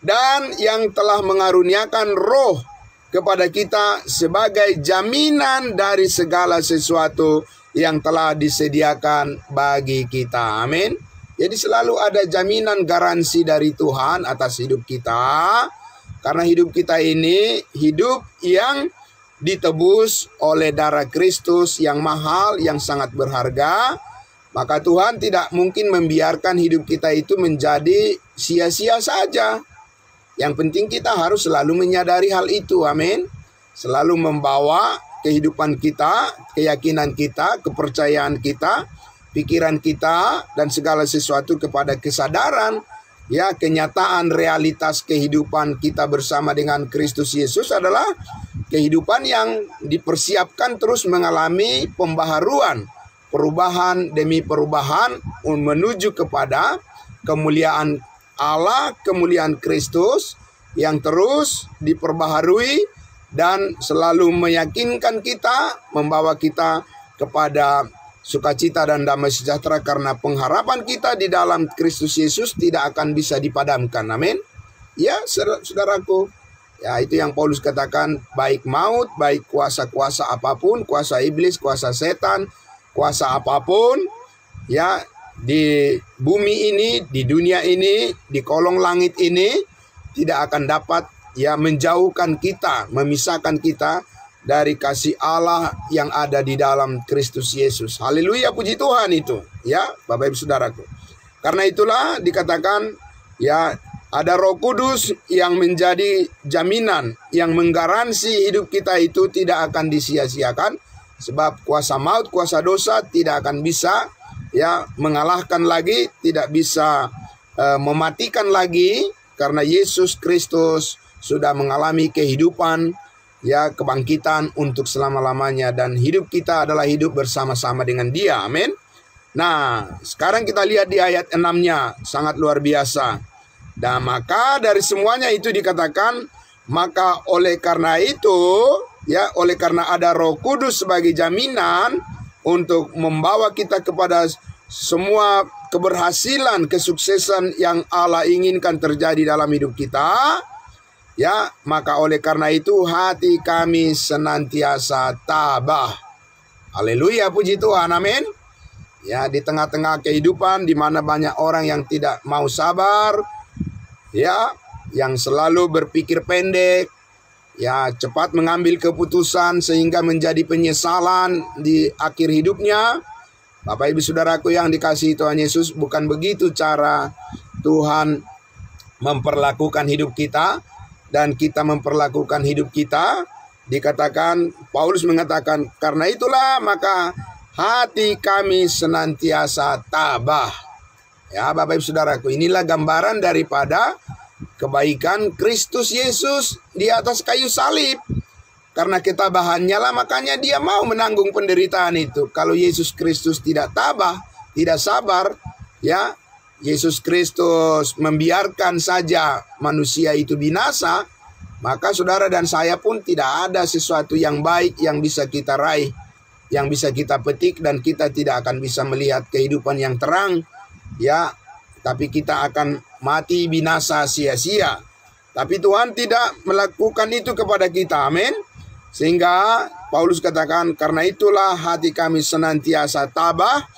dan yang telah mengaruniakan Roh kepada kita sebagai jaminan dari segala sesuatu yang telah disediakan bagi kita. Amin. Jadi selalu ada jaminan garansi dari Tuhan atas hidup kita. Karena hidup kita ini hidup yang ditebus oleh darah Kristus yang mahal, yang sangat berharga. Maka Tuhan tidak mungkin membiarkan hidup kita itu menjadi sia-sia saja. Yang penting kita harus selalu menyadari hal itu, amin. Selalu membawa kehidupan kita, keyakinan kita, kepercayaan kita, pikiran kita, dan segala sesuatu kepada kesadaran. Ya, kenyataan realitas kehidupan kita bersama dengan Kristus Yesus adalah kehidupan yang dipersiapkan terus mengalami pembaharuan, perubahan demi perubahan menuju kepada kemuliaan Allah, kemuliaan Kristus yang terus diperbaharui dan selalu meyakinkan kita, membawa kita kepada sukacita dan damai sejahtera, karena pengharapan kita di dalam Kristus Yesus tidak akan bisa dipadamkan. Amin. Ya, saudaraku. Ya, itu yang Paulus katakan, baik maut, baik kuasa-kuasa apapun, kuasa iblis, kuasa setan, kuasa apapun, ya, di bumi ini, di dunia ini, di kolong langit ini, tidak akan dapat ya menjauhkan kita, memisahkan kita dari kasih Allah yang ada di dalam Kristus Yesus. Haleluya, puji Tuhan itu. Ya, Bapak Ibu Saudaraku. Karena itulah dikatakan ya ada Roh Kudus yang menjadi jaminan, yang menggaransi hidup kita itu tidak akan disia-siakan. Sebab kuasa maut, kuasa dosa tidak akan bisa ya mengalahkan lagi, tidak bisa mematikan lagi, karena Yesus Kristus sudah mengalami kehidupan, ya, kebangkitan untuk selama-lamanya, dan hidup kita adalah hidup bersama-sama dengan Dia. Amin. Nah, sekarang kita lihat di ayat 6-nya, sangat luar biasa. Dan maka dari semuanya itu dikatakan, maka oleh karena itu, ya, oleh karena ada Roh Kudus sebagai jaminan untuk membawa kita kepada semua keberhasilan, kesuksesan yang Allah inginkan terjadi dalam hidup kita, ya, maka oleh karena itu hati kami senantiasa tabah. Haleluya, puji Tuhan, amin. Ya, di tengah-tengah kehidupan di mana banyak orang yang tidak mau sabar, ya, yang selalu berpikir pendek, ya, cepat mengambil keputusan sehingga menjadi penyesalan di akhir hidupnya. Bapak Ibu Saudaraku yang dikasihi Tuhan Yesus, bukan begitu cara Tuhan memperlakukan hidup kita dan kita memperlakukan hidup kita. Dikatakan, Paulus mengatakan, karena itulah maka hati kami senantiasa tabah. Ya, Bapak Ibu Saudaraku, inilah gambaran daripada kebaikan Kristus Yesus di atas kayu salib. Karena ketabahannya lah makanya Dia mau menanggung penderitaan itu. Kalau Yesus Kristus tidak tabah, tidak sabar, ya, Yesus Kristus membiarkan saja manusia itu binasa, maka saudara dan saya pun tidak ada sesuatu yang baik yang bisa kita raih, yang bisa kita petik, dan kita tidak akan bisa melihat kehidupan yang terang, ya, tapi kita akan mati binasa sia-sia. Tapi Tuhan tidak melakukan itu kepada kita, amin. Sehingga Paulus katakan, karena itulah hati kami senantiasa tabah,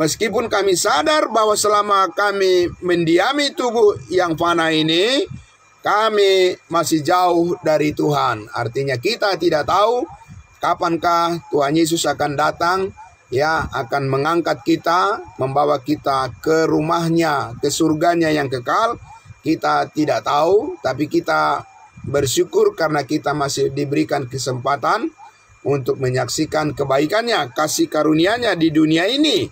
meskipun kami sadar bahwa selama kami mendiami tubuh yang fana ini, kami masih jauh dari Tuhan. Artinya kita tidak tahu kapankah Tuhan Yesus akan datang, ya, akan mengangkat kita, membawa kita ke rumahnya, ke surganya yang kekal. Kita tidak tahu, tapi kita bersyukur karena kita masih diberikan kesempatan untuk menyaksikan kebaikannya, kasih karunia-Nya di dunia ini.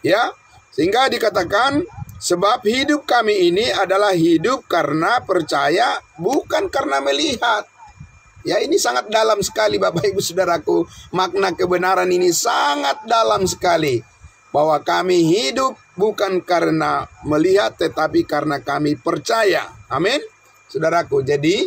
Ya, sehingga dikatakan sebab hidup kami ini adalah hidup karena percaya, bukan karena melihat. Ya, ini sangat dalam sekali Bapak Ibu Saudaraku. Makna kebenaran ini sangat dalam sekali. Bahwa kami hidup bukan karena melihat, tetapi karena kami percaya. Amin. Saudaraku, jadi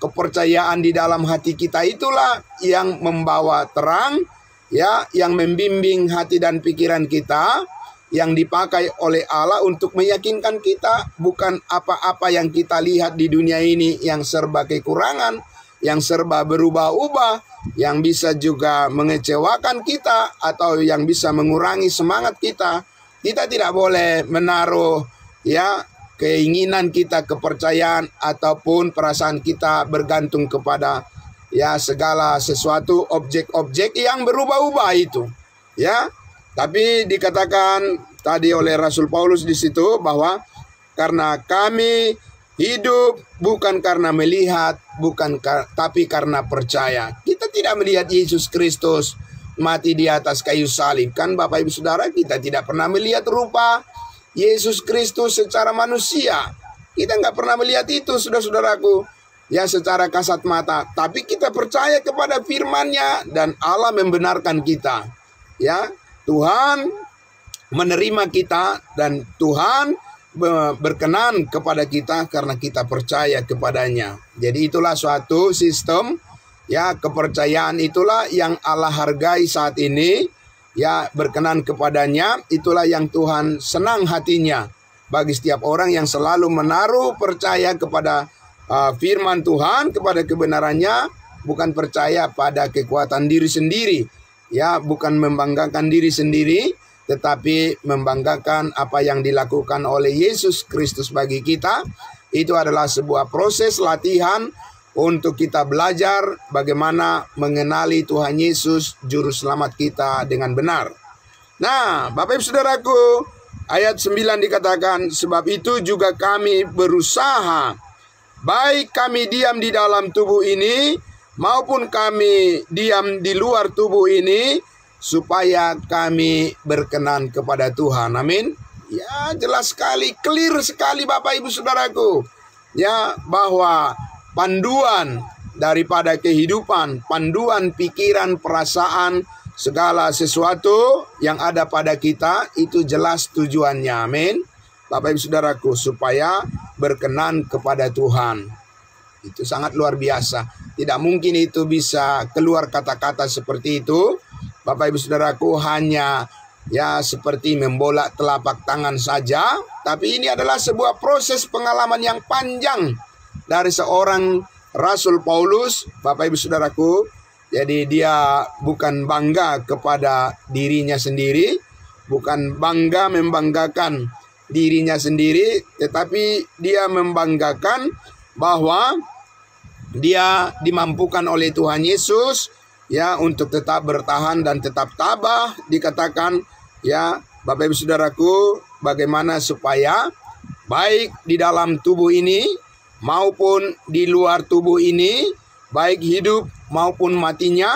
kepercayaan di dalam hati kita itulah yang membawa terang, ya, yang membimbing hati dan pikiran kita, yang dipakai oleh Allah untuk meyakinkan kita bukan apa-apa yang kita lihat di dunia ini yang serba kekurangan, yang serba berubah-ubah, yang bisa juga mengecewakan kita atau yang bisa mengurangi semangat kita. Kita tidak boleh menaruh, ya, keinginan kita, kepercayaan ataupun perasaan kita bergantung kepada, ya, segala sesuatu objek-objek yang berubah-ubah itu, ya. Tapi dikatakan tadi oleh Rasul Paulus di situ bahwa karena kami hidup bukan karena melihat, tapi karena percaya. Kita tidak melihat Yesus Kristus mati di atas kayu salib, kan Bapak Ibu Saudara? Kita tidak pernah melihat rupa Yesus Kristus secara manusia. Kita nggak pernah melihat itu, saudara-saudaraku, ya, secara kasat mata. Tapi kita percaya kepada firman-Nya dan Allah membenarkan kita. Ya, Tuhan menerima kita dan Tuhan berkenan kepada kita karena kita percaya kepadanya. Jadi itulah suatu sistem, ya, kepercayaan itulah yang Allah hargai saat ini, ya, berkenan kepadanya. Itulah yang Tuhan senang hatinya bagi setiap orang yang selalu menaruh percaya kepada firman Tuhan, kepada kebenarannya, bukan percaya pada kekuatan diri sendiri, ya, bukan membanggakan diri sendiri, tetapi membanggakan apa yang dilakukan oleh Yesus Kristus bagi kita. Itu adalah sebuah proses latihan untuk kita belajar bagaimana mengenali Tuhan Yesus Juru Selamat kita dengan benar. Nah, Bapak Ibu Saudaraku, ayat 9 dikatakan, sebab itu juga kami berusaha, baik kami diam di dalam tubuh ini, maupun kami diam di luar tubuh ini, supaya kami berkenan kepada Tuhan. Amin. Ya, jelas sekali, clear sekali Bapak Ibu Saudaraku, ya, bahwa panduan daripada kehidupan, panduan pikiran, perasaan, segala sesuatu yang ada pada kita itu jelas tujuannya. Amin. Bapak Ibu Saudaraku, supaya berkenan kepada Tuhan. Itu sangat luar biasa. Tidak mungkin itu bisa keluar kata-kata seperti itu. Bapak Ibu Saudaraku, hanya, ya, seperti membolak telapak tangan saja. Tapi ini adalah sebuah proses pengalaman yang panjang dari seorang Rasul Paulus, Bapak Ibu Saudaraku. Jadi dia bukan bangga kepada dirinya sendiri, bukan bangga membanggakan dirinya sendiri, tetapi dia membanggakan bahwa dia dimampukan oleh Tuhan Yesus, ya, untuk tetap bertahan dan tetap tabah. Dikatakan, ya, Bapak Ibu Saudaraku, bagaimana supaya baik di dalam tubuh ini maupun di luar tubuh ini, baik hidup maupun matinya,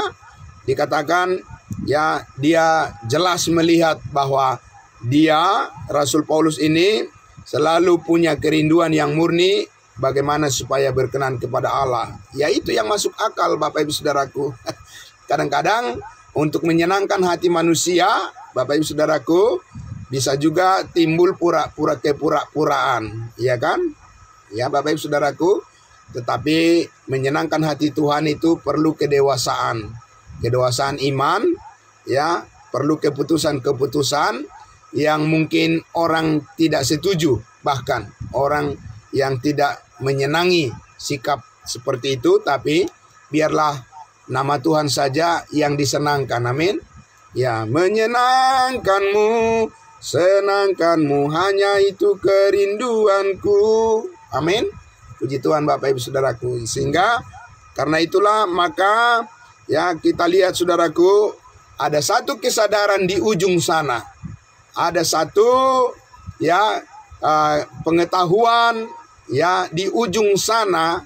dikatakan, ya, dia jelas melihat bahwa dia, Rasul Paulus ini, selalu punya kerinduan yang murni bagaimana supaya berkenan kepada Allah. Ya, itu yang masuk akal Bapak Ibu Saudaraku. Kadang-kadang untuk menyenangkan hati manusia, Bapak Ibu Saudaraku, bisa juga timbul pura-pura kepura-puraan, ya kan? Ya, Bapak Ibu Saudaraku, tetapi menyenangkan hati Tuhan itu perlu kedewasaan, kedewasaan iman, ya, perlu keputusan-keputusan yang mungkin orang tidak setuju, bahkan orang yang tidak menyenangi sikap seperti itu, tapi biarlah nama Tuhan saja yang disenangkan. Amin. Ya, menyenangkanmu, senangkanmu, hanya itu kerinduanku. Amin. Puji Tuhan Bapak Ibu Saudaraku. Sehingga karena itulah maka, ya, kita lihat saudaraku, ada satu kesadaran di ujung sana. Ada satu, ya, pengetahuan, ya, di ujung sana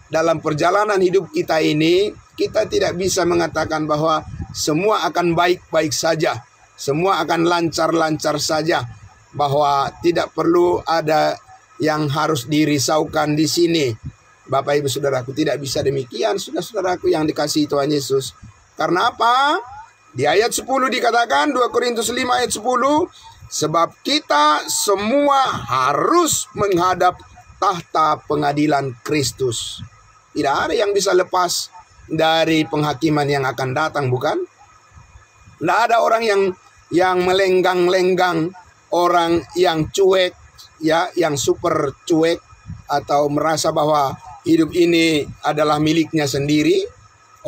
dalam perjalanan hidup kita ini, kita tidak bisa mengatakan bahwa semua akan baik-baik saja, semua akan lancar-lancar saja, bahwa tidak perlu ada yang harus dirisaukan di sini. Bapak Ibu Saudaraku, tidak bisa demikian, saudara-saudaraku yang dikasihi Tuhan Yesus. Karena apa? Di ayat 10 dikatakan, 2 Korintus 5 ayat 10, sebab kita semua harus menghadap tahta pengadilan Kristus. Tidak ada yang bisa lepas dari penghakiman yang akan datang, bukan? Tidak ada orang yang melenggang-lenggang, orang yang cuek, ya, yang super cuek, atau merasa bahwa hidup ini adalah miliknya sendiri.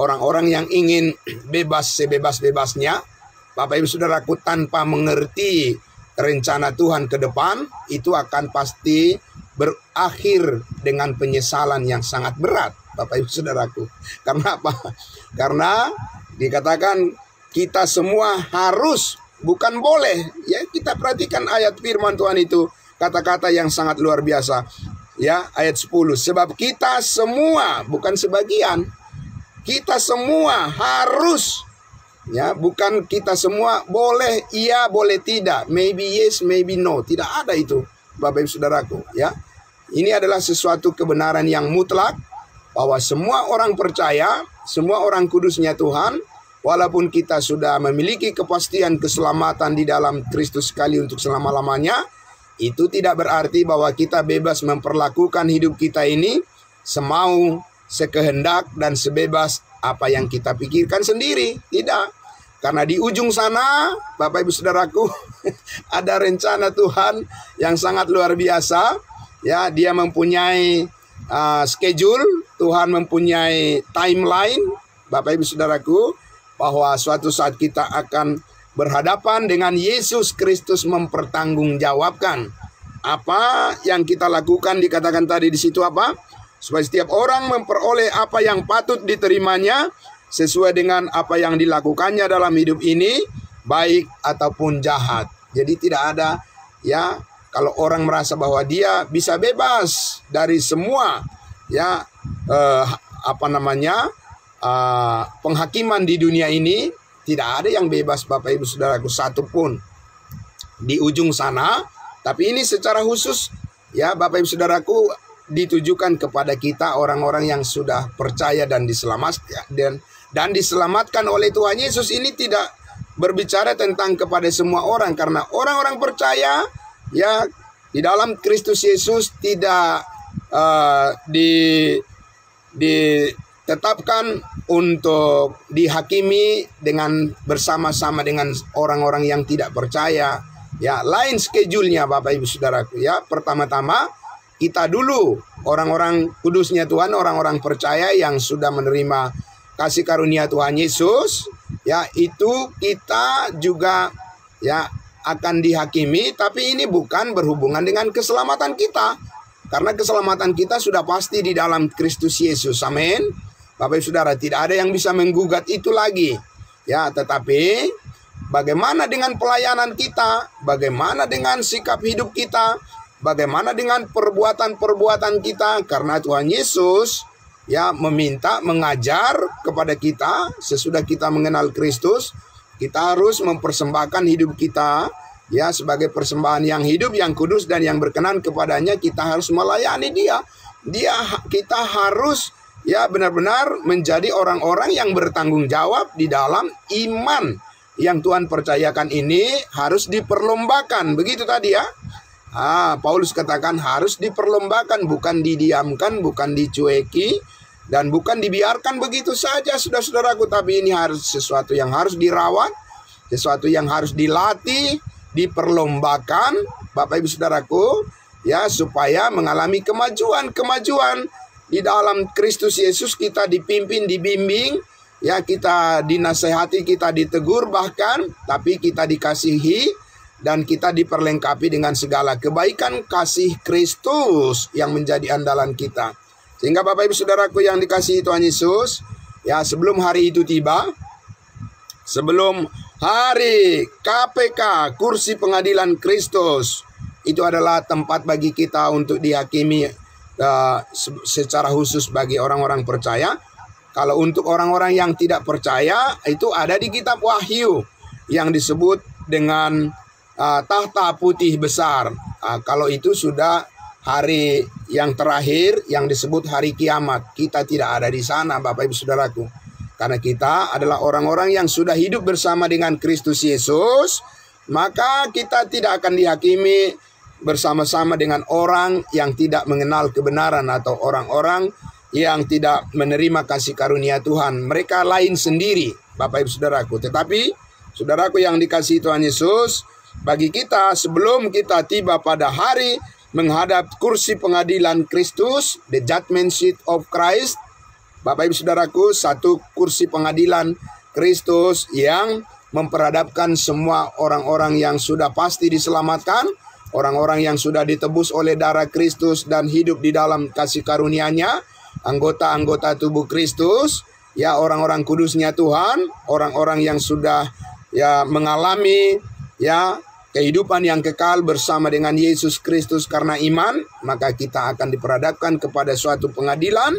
Orang-orang yang ingin bebas sebebas-bebasnya, Bapak Ibu Saudaraku, tanpa mengerti rencana Tuhan ke depan, itu akan pasti berakhir dengan penyesalan yang sangat berat, Bapak Ibu Saudaraku. Karena apa? Karena dikatakan kita semua harus, bukan boleh. Ya, kita perhatikan ayat firman Tuhan itu, kata-kata yang sangat luar biasa. Ya, ayat 10, sebab kita semua, bukan sebagian, kita semua harus, ya, bukan kita semua boleh iya boleh tidak, maybe yes maybe no, tidak ada itu, Bapak Ibu Saudaraku. Ya, ini adalah sesuatu kebenaran yang mutlak, bahwa semua orang percaya, semua orang kudusnya Tuhan, walaupun kita sudah memiliki kepastian keselamatan di dalam Kristus sekali untuk selama-lamanya, itu tidak berarti bahwa kita bebas memperlakukan hidup kita ini semau, sekehendak, dan sebebas apa yang kita pikirkan sendiri. Tidak. Karena di ujung sana, Bapak Ibu Saudaraku, ada rencana Tuhan yang sangat luar biasa. Ya, Dia mempunyai schedule, Tuhan mempunyai timeline, Bapak Ibu Saudaraku, bahwa suatu saat kita akan berhadapan dengan Yesus Kristus mempertanggungjawabkan apa yang kita lakukan. Dikatakan tadi di situ apa? Supaya setiap orang memperoleh apa yang patut diterimanya sesuai dengan apa yang dilakukannya dalam hidup ini, baik ataupun jahat. Jadi tidak ada, ya, kalau orang merasa bahwa dia bisa bebas dari semua, ya, penghakiman di dunia ini, tidak ada yang bebas, Bapak Ibu Saudaraku, satupun di ujung sana. Tapi ini secara khusus, ya, Bapak Ibu Saudaraku, ditujukan kepada kita orang-orang yang sudah percaya dan diselamatkan oleh Tuhan Yesus. Ini tidak berbicara tentang kepada semua orang, karena orang-orang percaya, ya, di dalam Kristus Yesus tidak ditetapkan untuk dihakimi dengan bersama-sama dengan orang-orang yang tidak percaya. Ya, lain schedule-nya, Bapak Ibu Saudaraku. Ya, pertama-tama kita dulu orang-orang kudusnya Tuhan, orang-orang percaya yang sudah menerima kasih karunia Tuhan Yesus, ya, itu kita juga, ya, akan dihakimi. Tapi ini bukan berhubungan dengan keselamatan kita, karena keselamatan kita sudah pasti di dalam Kristus Yesus. Amin. Bapak Ibu Saudara, tidak ada yang bisa menggugat itu lagi. Ya, tetapi bagaimana dengan pelayanan kita? Bagaimana dengan sikap hidup kita? Bagaimana dengan perbuatan-perbuatan kita? Karena Tuhan Yesus, ya, mengajar kepada kita sesudah kita mengenal Kristus, kita harus mempersembahkan hidup kita, ya, sebagai persembahan yang hidup, yang kudus, dan yang berkenan kepadanya. Kita harus melayani Dia. Kita harus, ya, benar-benar menjadi orang-orang yang bertanggung jawab di dalam iman yang Tuhan percayakan ini harus diperlombakan. Begitu tadi, ya. Paulus katakan harus diperlombakan, bukan didiamkan, bukan dicueki, dan bukan dibiarkan begitu saja, saudara-saudaraku. Tapi ini harus sesuatu yang harus dirawat, sesuatu yang harus dilatih, diperlombakan, Bapak Ibu Saudaraku, ya, supaya mengalami kemajuan di dalam Kristus Yesus. Kita dipimpin, dibimbing, ya, kita dinasehati, kita ditegur bahkan, tapi kita dikasihi dan kita diperlengkapi dengan segala kebaikan kasih Kristus yang menjadi andalan kita. Sehingga Bapak Ibu Saudaraku yang dikasihi Tuhan Yesus, ya, sebelum hari itu tiba, sebelum hari KPK, kursi pengadilan Kristus, itu adalah tempat bagi kita untuk dihakimi secara khusus bagi orang-orang percaya. Kalau untuk orang-orang yang tidak percaya, itu ada di kitab Wahyu yang disebut dengan tahta putih besar. Kalau itu sudah hari yang terakhir yang disebut hari kiamat. Kita tidak ada di sana, Bapak Ibu Saudaraku. Karena kita adalah orang-orang yang sudah hidup bersama dengan Kristus Yesus, maka kita tidak akan dihakimi bersama-sama dengan orang yang tidak mengenal kebenaran atau orang-orang yang tidak menerima kasih karunia Tuhan. Mereka lain sendiri, Bapak Ibu Saudaraku. Tetapi saudaraku yang dikasihi Tuhan Yesus, bagi kita sebelum kita tiba pada hari menghadap kursi pengadilan Kristus, the judgment seat of Christ, Bapak Ibu Saudaraku, satu kursi pengadilan Kristus yang memperhadapkan semua orang-orang yang sudah pasti diselamatkan, orang-orang yang sudah ditebus oleh darah Kristus dan hidup di dalam kasih karunia-Nya, anggota-anggota tubuh Kristus, ya orang-orang kudusnya Tuhan, orang-orang yang sudah ya mengalami ya kehidupan yang kekal bersama dengan Yesus Kristus karena iman, maka kita akan diperhadapkan kepada suatu pengadilan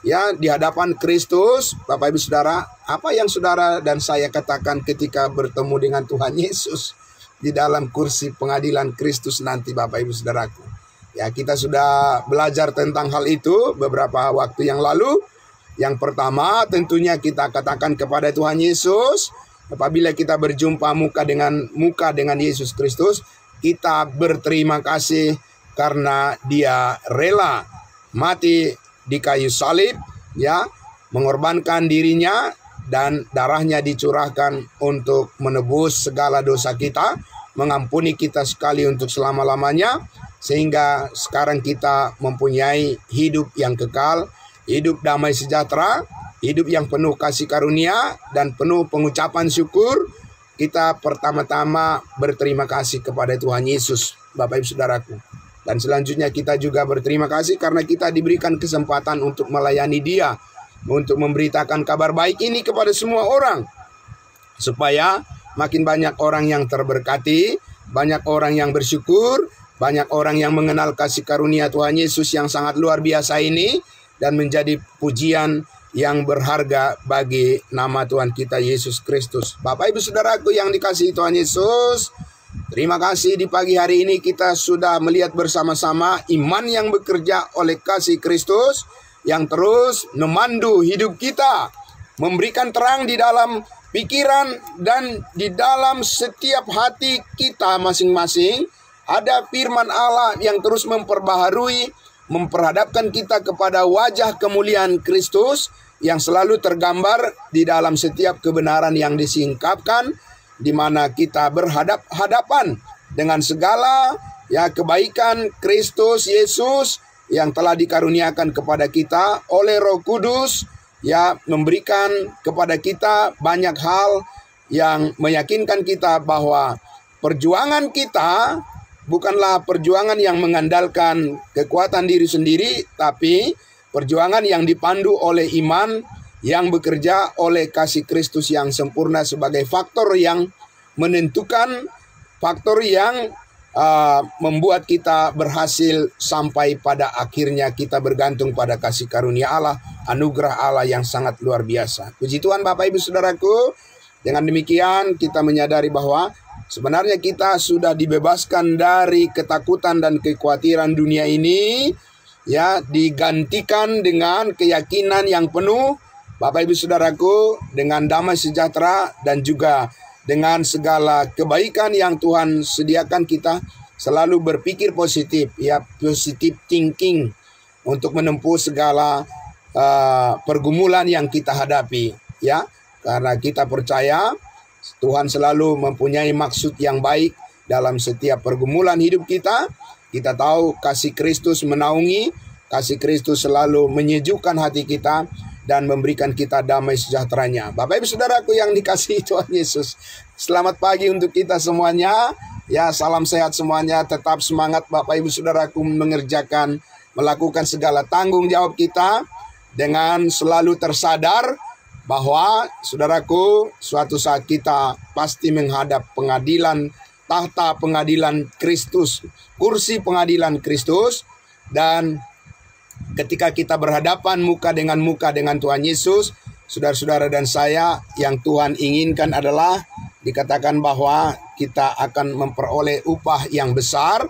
ya di hadapan Kristus. Bapak Ibu Saudara, apa yang saudara dan saya katakan ketika bertemu dengan Tuhan Yesus di dalam kursi pengadilan Kristus nanti, Bapak Ibu Saudaraku? Ya, kita sudah belajar tentang hal itu beberapa waktu yang lalu. Yang pertama, tentunya kita katakan kepada Tuhan Yesus, apabila kita berjumpa muka dengan Yesus Kristus, kita berterima kasih karena Dia rela mati di kayu salib, ya, mengorbankan dirinya dan darahnya dicurahkan untuk menebus segala dosa kita, mengampuni kita sekali untuk selama-lamanya, sehingga sekarang kita mempunyai hidup yang kekal, hidup damai sejahtera, hidup yang penuh kasih karunia dan penuh pengucapan syukur. Kita pertama-tama berterima kasih kepada Tuhan Yesus, Bapak Ibu Saudaraku. Dan selanjutnya kita juga berterima kasih karena kita diberikan kesempatan untuk melayani Dia, untuk memberitakan kabar baik ini kepada semua orang, supaya makin banyak orang yang terberkati, banyak orang yang bersyukur, banyak orang yang mengenal kasih karunia Tuhan Yesus yang sangat luar biasa ini, dan menjadi pujian yang berharga bagi nama Tuhan kita Yesus Kristus. Bapak Ibu Saudaraku yang dikasihi Tuhan Yesus, terima kasih di pagi hari ini kita sudah melihat bersama-sama iman yang bekerja oleh kasih Kristus yang terus memandu hidup kita, memberikan terang di dalam pikiran dan di dalam setiap hati kita masing-masing. Ada firman Allah yang terus memperbaharui, memperhadapkan kita kepada wajah kemuliaan Kristus yang selalu tergambar di dalam setiap kebenaran yang disingkapkan, di mana kita berhadap-hadapan dengan segala ya kebaikan Kristus Yesus yang telah dikaruniakan kepada kita oleh Roh Kudus, ya memberikan kepada kita banyak hal yang meyakinkan kita bahwa perjuangan kita bukanlah perjuangan yang mengandalkan kekuatan diri sendiri, tapi perjuangan yang dipandu oleh iman yang bekerja oleh kasih Kristus yang sempurna sebagai faktor yang menentukan, faktor yang membuat kita berhasil sampai pada akhirnya kita bergantung pada kasih karunia Allah, anugerah Allah yang sangat luar biasa. Puji Tuhan Bapak Ibu Saudaraku, dengan demikian kita menyadari bahwa sebenarnya kita sudah dibebaskan dari ketakutan dan kekhawatiran dunia ini, ya, digantikan dengan keyakinan yang penuh, Bapak Ibu Saudaraku, dengan damai sejahtera dan juga dengan segala kebaikan yang Tuhan sediakan. Kita selalu berpikir positif, ya, positive thinking untuk menempuh segala pergumulan yang kita hadapi, ya, karena kita percaya Tuhan selalu mempunyai maksud yang baik dalam setiap pergumulan hidup kita. Kita tahu kasih Kristus menaungi, kasih Kristus selalu menyejukkan hati kita dan memberikan kita damai sejahteranya. Bapak Ibu Saudaraku yang dikasihi Tuhan Yesus, selamat pagi untuk kita semuanya. Ya, salam sehat semuanya. Tetap semangat Bapak Ibu Saudaraku melakukan segala tanggung jawab kita dengan selalu tersadar bahwa saudaraku, suatu saat kita pasti menghadap pengadilan, tahta pengadilan Kristus, kursi pengadilan Kristus, dan ketika kita berhadapan muka dengan Tuhan Yesus, saudara-saudara dan saya, yang Tuhan inginkan adalah dikatakan bahwa kita akan memperoleh upah yang besar,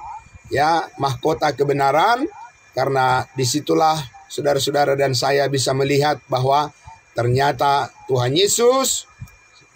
ya, mahkota kebenaran, karena disitulah saudara-saudara dan saya bisa melihat bahwa ternyata Tuhan Yesus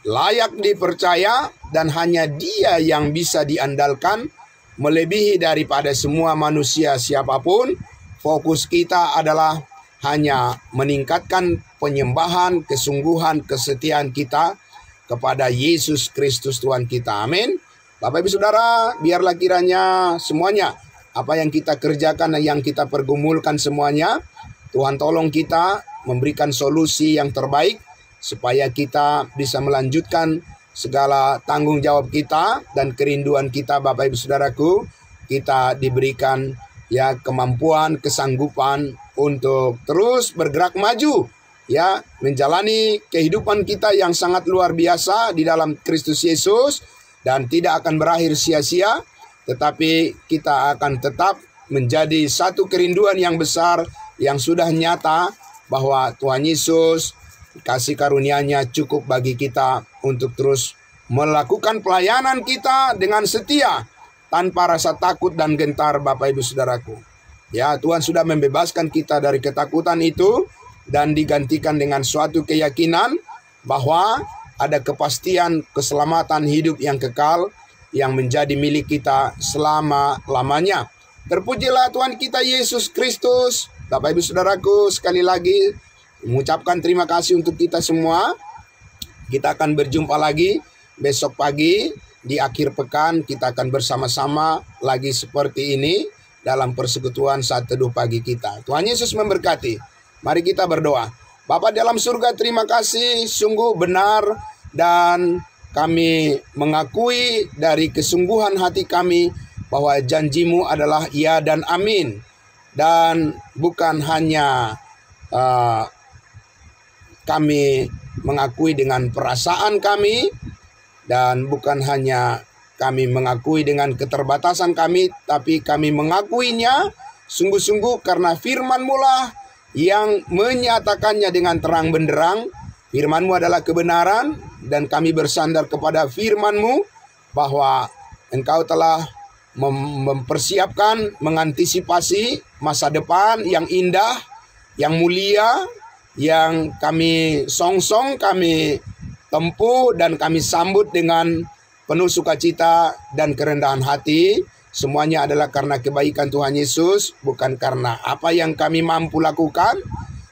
layak dipercaya dan hanya Dia yang bisa diandalkan melebihi daripada semua manusia siapapun. Fokus kita adalah hanya meningkatkan penyembahan, kesungguhan, kesetiaan kita kepada Yesus Kristus Tuhan kita. Amin. Bapak Ibu Saudara, biarlah kiranya semuanya apa yang kita kerjakan, yang kita pergumulkan semuanya, Tuhan tolong kita memberikan solusi yang terbaik supaya kita bisa melanjutkan segala tanggung jawab kita dan kerinduan kita. Bapak Ibu Saudaraku, kita diberikan ya kemampuan, kesanggupan untuk terus bergerak maju, ya, menjalani kehidupan kita yang sangat luar biasa di dalam Kristus Yesus, dan tidak akan berakhir sia-sia, tetapi kita akan tetap menjadi satu kerinduan yang besar yang sudah nyata bahwa Tuhan Yesus kasih karunia-Nya cukup bagi kita untuk terus melakukan pelayanan kita dengan setia tanpa rasa takut dan gentar. Bapak Ibu Saudaraku, ya, Tuhan sudah membebaskan kita dari ketakutan itu dan digantikan dengan suatu keyakinan bahwa ada kepastian keselamatan hidup yang kekal yang menjadi milik kita selama-lamanya. Terpujilah Tuhan kita Yesus Kristus. Bapak Ibu Saudaraku, sekali lagi mengucapkan terima kasih untuk kita semua. Kita akan berjumpa lagi besok pagi di akhir pekan. Kita akan bersama-sama lagi seperti ini dalam persekutuan saat teduh pagi kita. Tuhan Yesus memberkati. Mari kita berdoa. Bapa dalam surga, terima kasih, sungguh benar, dan kami mengakui dari kesungguhan hati kami bahwa janji-Mu adalah ya dan amin. Dan bukan hanya kami mengakui dengan perasaan kami, dan bukan hanya kami mengakui dengan keterbatasan kami, tapi kami mengakuinya sungguh-sungguh karena firman-Mu lah yang menyatakannya dengan terang benderang. Firman-Mu adalah kebenaran, dan kami bersandar kepada firman-Mu bahwa Engkau telah mempersiapkan, mengantisipasi masa depan yang indah, yang mulia, yang kami songsong, kami tempuh, dan kami sambut dengan penuh sukacita dan kerendahan hati. Semuanya adalah karena kebaikan Tuhan Yesus, bukan karena apa yang kami mampu lakukan,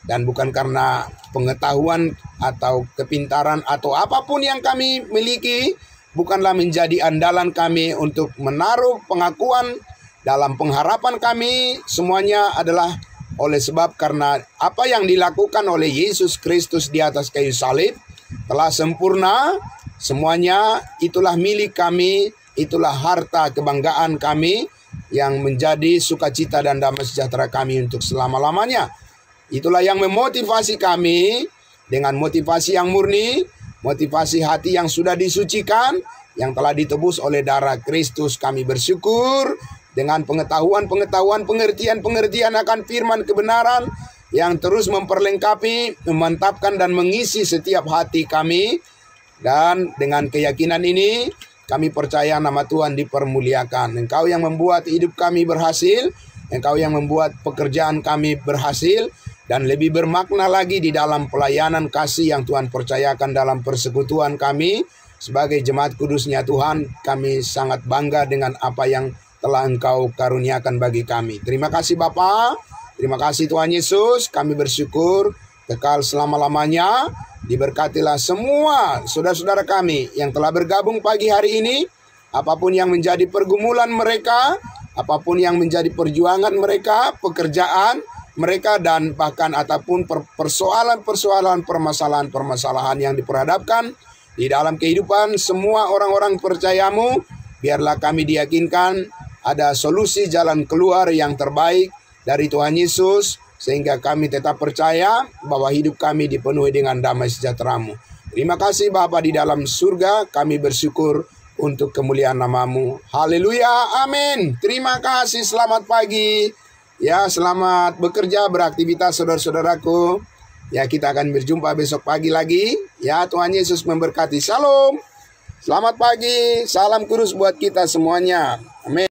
dan bukan karena pengetahuan atau kepintaran atau apapun yang kami miliki. Bukanlah menjadi andalan kami untuk menaruh pengakuan dalam pengharapan kami. Semuanya adalah oleh sebab karena apa yang dilakukan oleh Yesus Kristus di atas kayu salib telah sempurna. Semuanya itulah milik kami, itulah harta kebanggaan kami yang menjadi sukacita dan damai sejahtera kami untuk selama-lamanya. Itulah yang memotivasi kami dengan motivasi yang murni, motivasi hati yang sudah disucikan, yang telah ditebus oleh darah Kristus. Kami bersyukur dengan pengetahuan-pengetahuan, pengertian-pengertian akan firman kebenaran yang terus memperlengkapi, memantapkan, dan mengisi setiap hati kami. Dan dengan keyakinan ini, kami percaya nama Tuhan dipermuliakan. Engkau yang membuat hidup kami berhasil, Engkau yang membuat pekerjaan kami berhasil, dan lebih bermakna lagi di dalam pelayanan kasih yang Tuhan percayakan dalam persekutuan kami. Sebagai jemaat kudusnya Tuhan, kami sangat bangga dengan apa yang telah Engkau karuniakan bagi kami. Terima kasih Bapa, terima kasih Tuhan Yesus. Kami bersyukur kekal selama-lamanya. Diberkatilah semua saudara-saudara kami yang telah bergabung pagi hari ini. Apapun yang menjadi pergumulan mereka, apapun yang menjadi perjuangan mereka, pekerjaan mereka, dan bahkan ataupun persoalan-persoalan, permasalahan-permasalahan yang diperhadapkan di dalam kehidupan semua orang-orang percayamu, biarlah kami diyakinkan ada solusi jalan keluar yang terbaik dari Tuhan Yesus, sehingga kami tetap percaya bahwa hidup kami dipenuhi dengan damai sejahtera-Mu. Terima kasih Bapa di dalam surga, kami bersyukur untuk kemuliaan nama-Mu. Haleluya, amin. Terima kasih, selamat pagi. Ya, selamat bekerja, beraktivitas saudara-saudaraku. Ya, kita akan berjumpa besok pagi lagi. Ya, Tuhan Yesus memberkati. Shalom. Selamat pagi. Salam kudus buat kita semuanya. Amin.